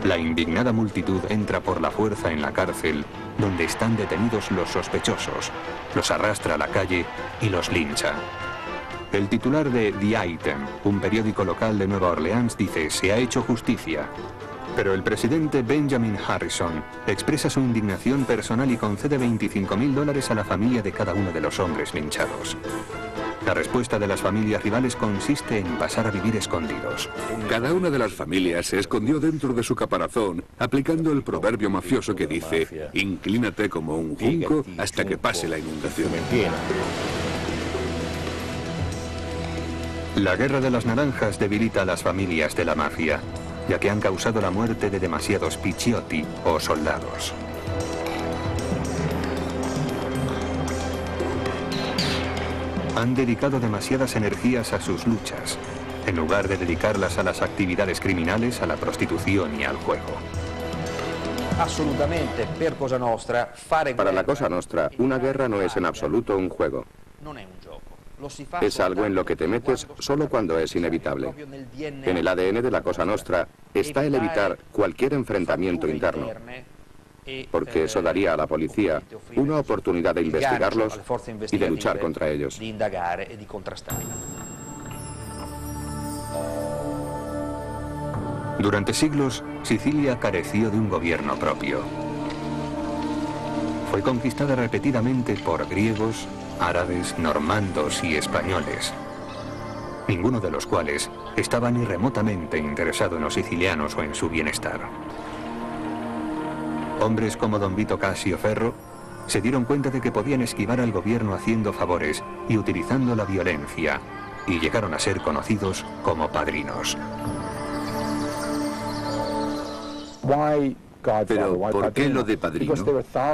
La indignada multitud entra por la fuerza en la cárcel, donde están detenidos los sospechosos, los arrastra a la calle y los lincha. El titular de The Item, un periódico local de Nueva Orleans, dice: "Se ha hecho justicia". Pero el presidente Benjamin Harrison expresa su indignación personal y concede $25.000 a la familia de cada uno de los hombres linchados. La respuesta de las familias rivales consiste en pasar a vivir escondidos. Cada una de las familias se escondió dentro de su caparazón, aplicando el proverbio mafioso que dice: inclínate como un junco hasta que pase la inundación. La Guerra de las Naranjas debilita a las familias de la mafia, ya que han causado la muerte de demasiados picciotti o soldados. Han dedicado demasiadas energías a sus luchas, en lugar de dedicarlas a las actividades criminales, a la prostitución y al juego. Absolutamente, per Cosa Nostra, Para la Cosa Nostra, una guerra no es en absoluto un juego. Es algo en lo que te metes solo cuando es inevitable. En el ADN de la Cosa Nostra está el evitar cualquier enfrentamiento interno, porque eso daría a la policía una oportunidad de investigarlos y de luchar contra ellos. Durante siglos, Sicilia careció de un gobierno propio. Fue conquistada repetidamente por griegos, árabes, normandos y españoles, ninguno de los cuales estaba ni remotamente interesado en los sicilianos o en su bienestar. Hombres como don Vito Cassio Ferro se dieron cuenta de que podían esquivar al gobierno haciendo favores y utilizando la violencia, y llegaron a ser conocidos como padrinos. Pero, ¿por qué lo de padrino?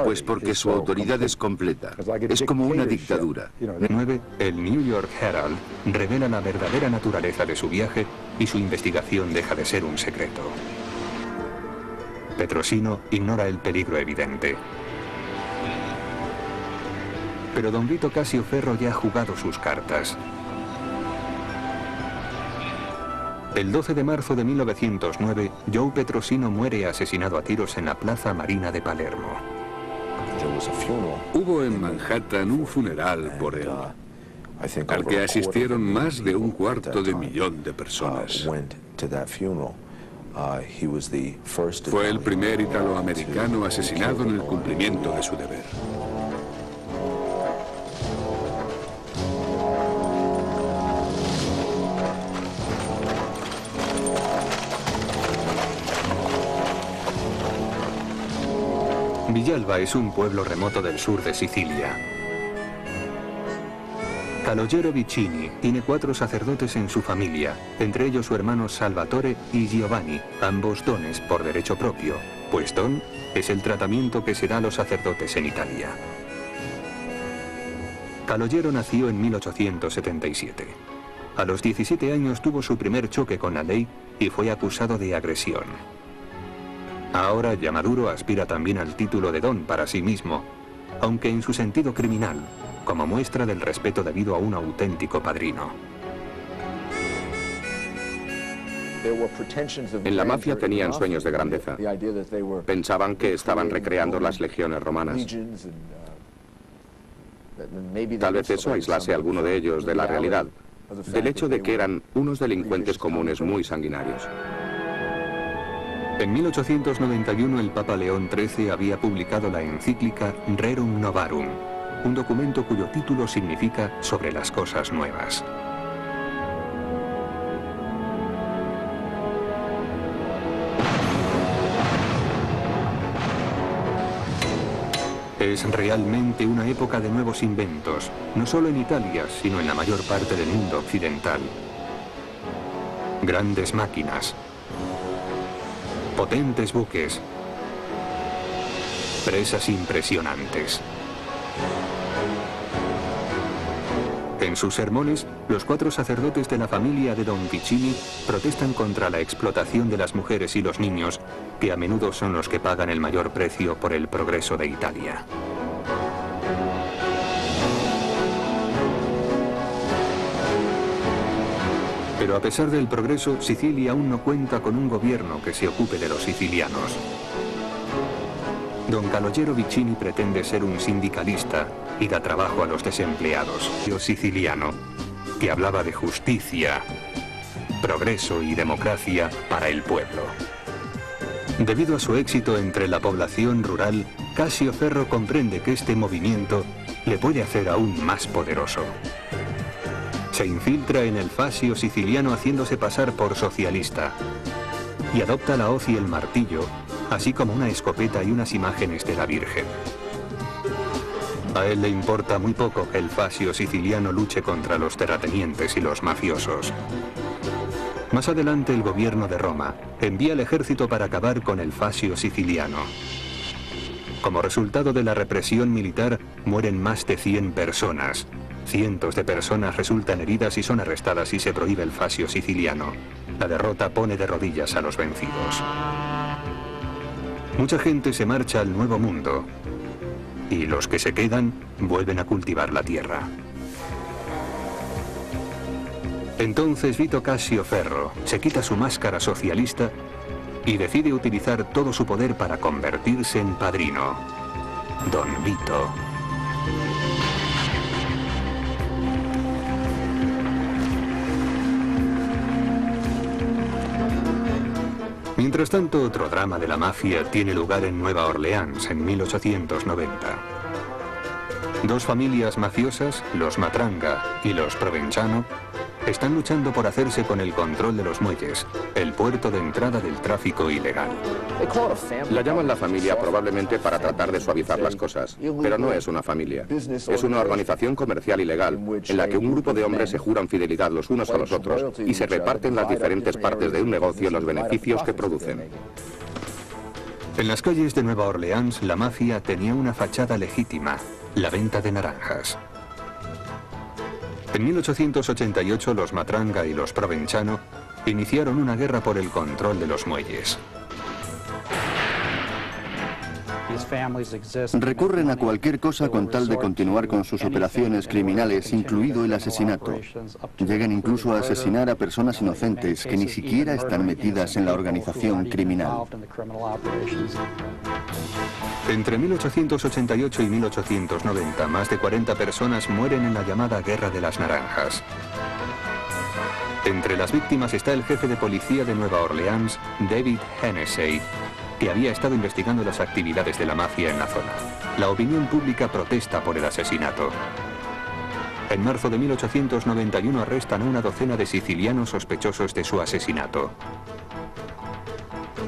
Pues porque su autoridad es completa. Es como una dictadura. 9. El New York Herald revela la verdadera naturaleza de su viaje y su investigación deja de ser un secreto. Petrosino ignora el peligro evidente. Pero don Vito Cassio Ferro ya ha jugado sus cartas. El 12 de marzo de 1909, Joe Petrosino muere asesinado a tiros en la Plaza Marina de Palermo. Hubo en Manhattan un funeral por él, al que asistieron más de 250.000 de personas. Fue el primer italoamericano asesinado en el cumplimiento de su deber. Villalba es un pueblo remoto del sur de Sicilia. Calogero Vicini tiene 4 sacerdotes en su familia, entre ellos su hermano Salvatore y Giovanni, ambos dones por derecho propio, pues don es el tratamiento que se da a los sacerdotes en Italia. Calogero nació en 1877. A los 17 años tuvo su primer choque con la ley y fue acusado de agresión. Ahora ya maduro aspira también al título de don para sí mismo, aunque en su sentido criminal, como muestra del respeto debido a un auténtico padrino. En la mafia tenían sueños de grandeza. Pensaban que estaban recreando las legiones romanas. Tal vez eso aislase a alguno de ellos de la realidad, del hecho de que eran unos delincuentes comunes muy sanguinarios. En 1891 el Papa León XIII había publicado la encíclica Rerum Novarum, un documento cuyo título significa Sobre las cosas nuevas. Es realmente una época de nuevos inventos, no solo en Italia, sino en la mayor parte del mundo occidental. Grandes máquinas, potentes buques, presas impresionantes. En sus sermones, los 4 sacerdotes de la familia de Don Vicini protestan contra la explotación de las mujeres y los niños, que a menudo son los que pagan el mayor precio por el progreso de Italia. Pero a pesar del progreso, Sicilia aún no cuenta con un gobierno que se ocupe de los sicilianos. Don Calogero Vicini pretende ser un sindicalista y da trabajo a los desempleados. Siciliano, que hablaba de justicia, progreso y democracia para el pueblo. Debido a su éxito entre la población rural, Casio Ferro comprende que este movimiento le puede hacer aún más poderoso. Se infiltra en el fascio siciliano haciéndose pasar por socialista y adopta la hoz y el martillo, así como una escopeta y unas imágenes de la Virgen. A él le importa muy poco que el fascio siciliano luche contra los terratenientes y los mafiosos. Más adelante el gobierno de Roma envía el ejército para acabar con el fascio siciliano. Como resultado de la represión militar, mueren más de 100 personas. Cientos de personas resultan heridas y son arrestadas y se prohíbe el fascio siciliano. La derrota pone de rodillas a los vencidos. Mucha gente se marcha al Nuevo Mundo y los que se quedan vuelven a cultivar la tierra. Entonces Vito Casio Ferro se quita su máscara socialista y decide utilizar todo su poder para convertirse en padrino. Don Vito. Mientras tanto, otro drama de la mafia tiene lugar en Nueva Orleans en 1890. 2 familias mafiosas, los Matranga y los Provenzano, están luchando por hacerse con el control de los muelles, el puerto de entrada del tráfico ilegal. La llaman la familia probablemente para tratar de suavizar las cosas, pero no es una familia. Es una organización comercial ilegal, en la que un grupo de hombres se juran fidelidad los unos a los otros y se reparten las diferentes partes de un negocio los beneficios que producen. En las calles de Nueva Orleans, la mafia tenía una fachada legítima, la venta de naranjas. En 1888 los Matranga y los Provenzano iniciaron una guerra por el control de los muelles. Recurren a cualquier cosa con tal de continuar con sus operaciones criminales, incluido el asesinato. Llegan incluso a asesinar a personas inocentes que ni siquiera están metidas en la organización criminal. Entre 1888 y 1890, más de 40 personas mueren en la llamada Guerra de las Naranjas. Entre las víctimas está el jefe de policía de Nueva Orleans, David Hennessey, que había estado investigando las actividades de la mafia en la zona. La opinión pública protesta por el asesinato. En marzo de 1891 arrestan a una docena de sicilianos sospechosos de su asesinato.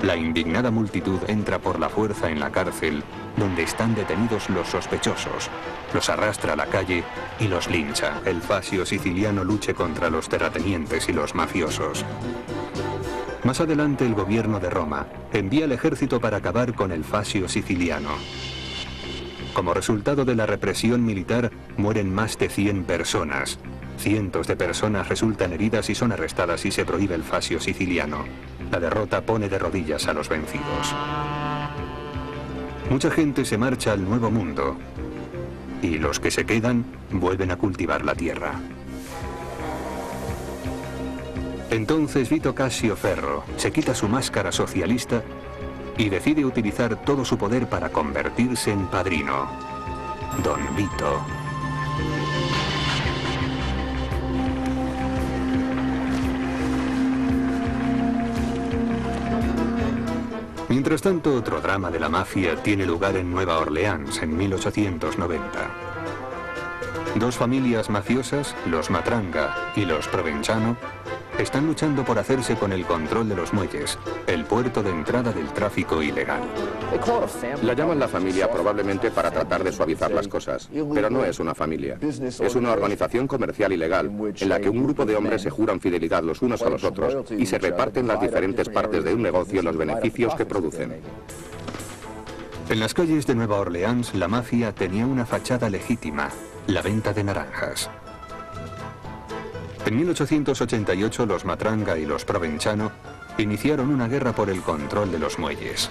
La indignada multitud entra por la fuerza en la cárcel, donde están detenidos los sospechosos. Los arrastra a la calle y los lincha. El fascio siciliano lucha contra los terratenientes y los mafiosos. Más adelante el gobierno de Roma envía el ejército para acabar con el fascio siciliano. Como resultado de la represión militar, mueren más de 100 personas. Cientos de personas resultan heridas y son arrestadas y se prohíbe el fascio siciliano. La derrota pone de rodillas a los vencidos. Mucha gente se marcha al Nuevo Mundo y los que se quedan vuelven a cultivar la tierra. Entonces Vito Casio Ferro se quita su máscara socialista y decide utilizar todo su poder para convertirse en padrino. Don Vito. Mientras tanto, otro drama de la mafia tiene lugar en Nueva Orleans en 1890. Dos familias mafiosas, los Matranga y los Provenzano, están luchando por hacerse con el control de los muelles, el puerto de entrada del tráfico ilegal. La llaman la familia probablemente para tratar de suavizar las cosas, pero no es una familia. Es una organización comercial ilegal en la que un grupo de hombres se juran fidelidad los unos a los otros y se reparten las diferentes partes de un negocio los beneficios que producen. En las calles de Nueva Orleans, la mafia tenía una fachada legítima, la venta de naranjas. En 1888 los Matranga y los Provenzano iniciaron una guerra por el control de los muelles.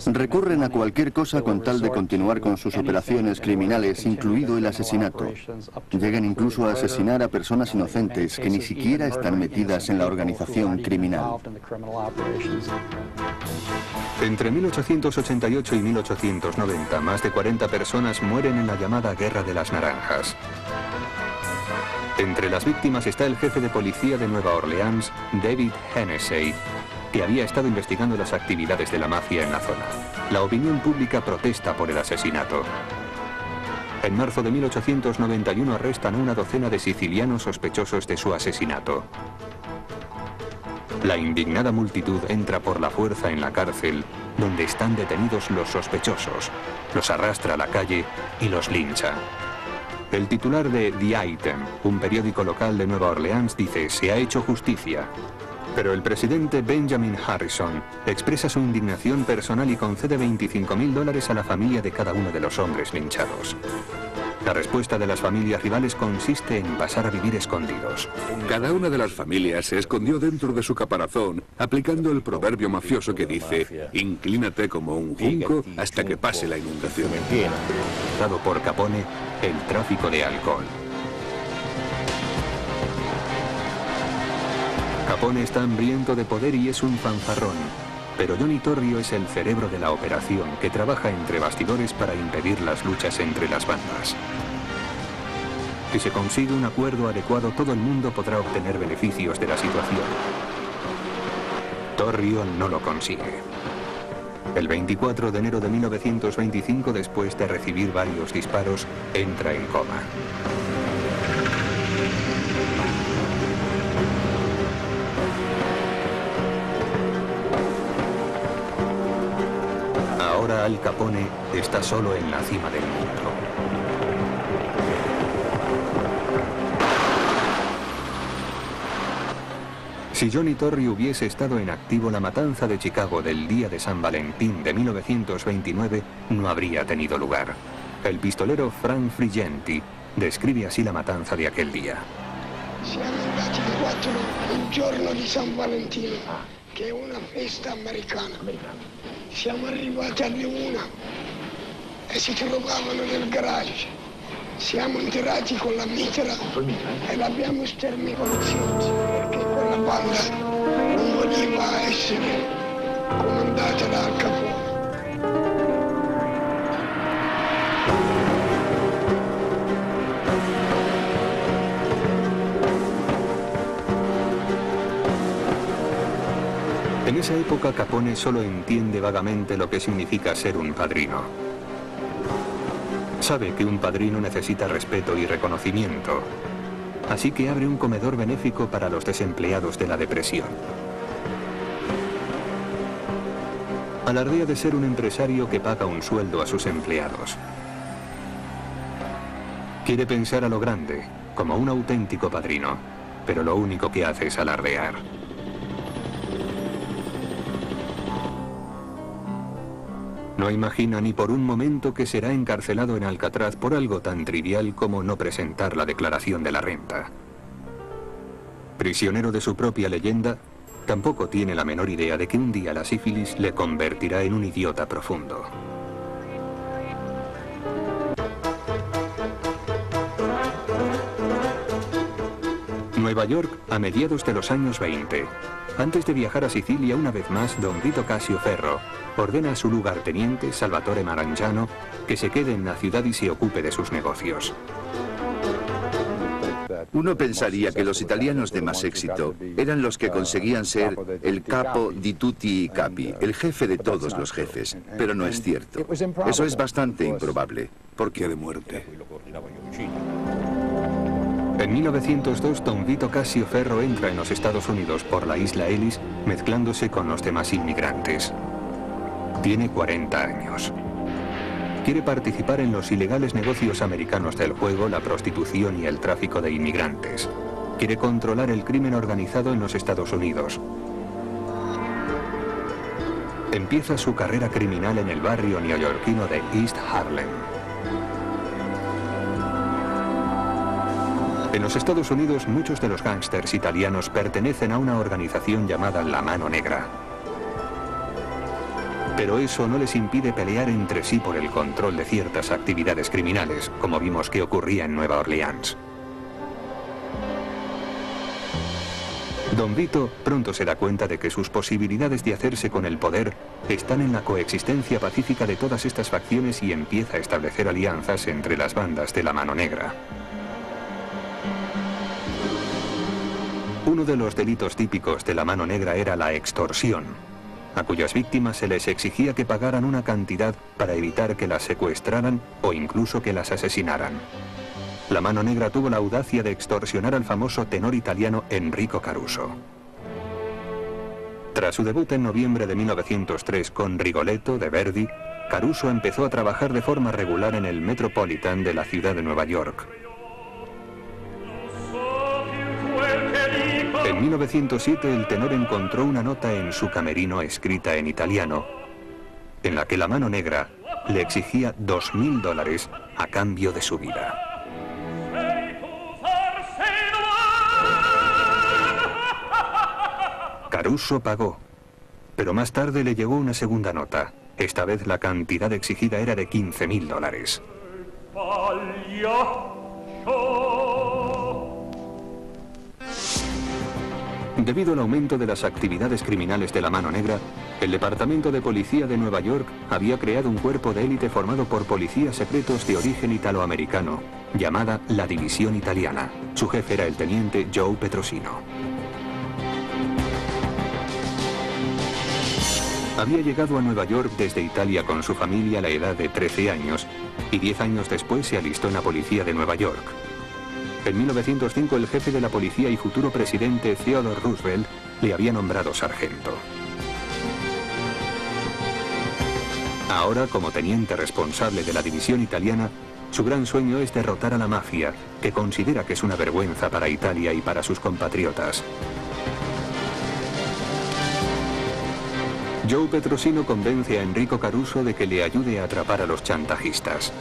Recurren a cualquier cosa con tal de continuar con sus operaciones criminales, incluido el asesinato. Llegan incluso a asesinar a personas inocentes que ni siquiera están metidas en la organización criminal. Entre 1888 y 1890, más de 40 personas mueren en la llamada Guerra de las Naranjas. Entre las víctimas está el jefe de policía de Nueva Orleans, David Hennessey, que había estado investigando las actividades de la mafia en la zona. La opinión pública protesta por el asesinato. En marzo de 1891 arrestan a una docena de sicilianos sospechosos de su asesinato. La indignada multitud entra por la fuerza en la cárcel, donde están detenidos los sospechosos, los arrastra a la calle y los lincha. El titular de The Item, un periódico local de Nueva Orleans, dice: "Se ha hecho justicia". Pero el presidente Benjamin Harrison expresa su indignación personal y concede $25.000 a la familia de cada uno de los hombres linchados. La respuesta de las familias rivales consiste en pasar a vivir escondidos. Cada una de las familias se escondió dentro de su caparazón, aplicando el proverbio mafioso que dice: inclínate como un junco hasta que pase la inundación. Dado por Capone, el tráfico de alcohol. Capone está hambriento de poder y es un fanfarrón, pero Johnny Torrio es el cerebro de la operación que trabaja entre bastidores para impedir las luchas entre las bandas. Si se consigue un acuerdo adecuado, todo el mundo podrá obtener beneficios de la situación. Torrio no lo consigue. El 24 de enero de 1925, después de recibir varios disparos, entra en coma. Ahora Al Capone está solo en la cima del mundo. Si Johnny Torrio hubiese estado en activo, la matanza de Chicago del día de San Valentín de 1929 no habría tenido lugar. El pistolero Frank Frigenti describe así la matanza de aquel día. Siamo andati il 4, il giorno di San Valentino, che è una festa americana. Siamo arrivati alle 1 e si trovavano nel garage. Siamo entrati con la mitra e l'abbiamo sterminato perché quella banda non voleva essere comandata da Al Capone. En esa época Capone solo entiende vagamente lo que significa ser un padrino. Sabe que un padrino necesita respeto y reconocimiento, así que abre un comedor benéfico para los desempleados de la depresión. Alardea de ser un empresario que paga un sueldo a sus empleados. Quiere pensar a lo grande, como un auténtico padrino, pero lo único que hace es alardear. No imagina ni por un momento que será encarcelado en Alcatraz por algo tan trivial como no presentar la declaración de la renta. Prisionero de su propia leyenda, tampoco tiene la menor idea de que un día la sífilis le convertirá en un idiota profundo. Nueva York a mediados de los años 20. Antes de viajar a Sicilia una vez más, don Vito Casio Ferro ordena a su lugarteniente, Salvatore Marangiano, que se quede en la ciudad y se ocupe de sus negocios. Uno pensaría que los italianos de más éxito eran los que conseguían ser el capo di tutti i capi, el jefe de todos los jefes, pero no es cierto. Eso es bastante improbable. ¿Por qué de muerte? En 1902, Don Vito Cassio Ferro entra en los Estados Unidos por la isla Ellis, mezclándose con los demás inmigrantes. Tiene 40 años. Quiere participar en los ilegales negocios americanos del juego, la prostitución y el tráfico de inmigrantes. Quiere controlar el crimen organizado en los Estados Unidos. Empieza su carrera criminal en el barrio neoyorquino de East Harlem. En los Estados Unidos, muchos de los gángsters italianos pertenecen a una organización llamada La Mano Negra. Pero eso no les impide pelear entre sí por el control de ciertas actividades criminales, como vimos que ocurría en Nueva Orleans. Don Vito pronto se da cuenta de que sus posibilidades de hacerse con el poder están en la coexistencia pacífica de todas estas facciones y empieza a establecer alianzas entre las bandas de La Mano Negra. Uno de los delitos típicos de La Mano Negra era la extorsión, a cuyas víctimas se les exigía que pagaran una cantidad para evitar que las secuestraran o incluso que las asesinaran. La Mano Negra tuvo la audacia de extorsionar al famoso tenor italiano Enrico Caruso. Tras su debut en noviembre de 1903 con Rigoletto de Verdi, Caruso empezó a trabajar de forma regular en el Metropolitan de la ciudad de Nueva York. En 1907 el tenor encontró una nota en su camerino escrita en italiano, en la que La Mano Negra le exigía $2.000 a cambio de su vida. Caruso pagó, pero más tarde le llegó una segunda nota. Esta vez la cantidad exigida era de $15.000. Debido al aumento de las actividades criminales de La Mano Negra, el Departamento de Policía de Nueva York había creado un cuerpo de élite formado por policías secretos de origen italoamericano, llamada la División Italiana. Su jefe era el teniente Joe Petrosino. Había llegado a Nueva York desde Italia con su familia a la edad de 13 años y 10 años después se alistó en la policía de Nueva York. En 1905 el jefe de la policía y futuro presidente Theodore Roosevelt le había nombrado sargento. Ahora, como teniente responsable de la división italiana, su gran sueño es derrotar a la mafia, que considera que es una vergüenza para Italia y para sus compatriotas. Joe Petrosino convence a Enrico Caruso de que le ayude a atrapar a los chantajistas.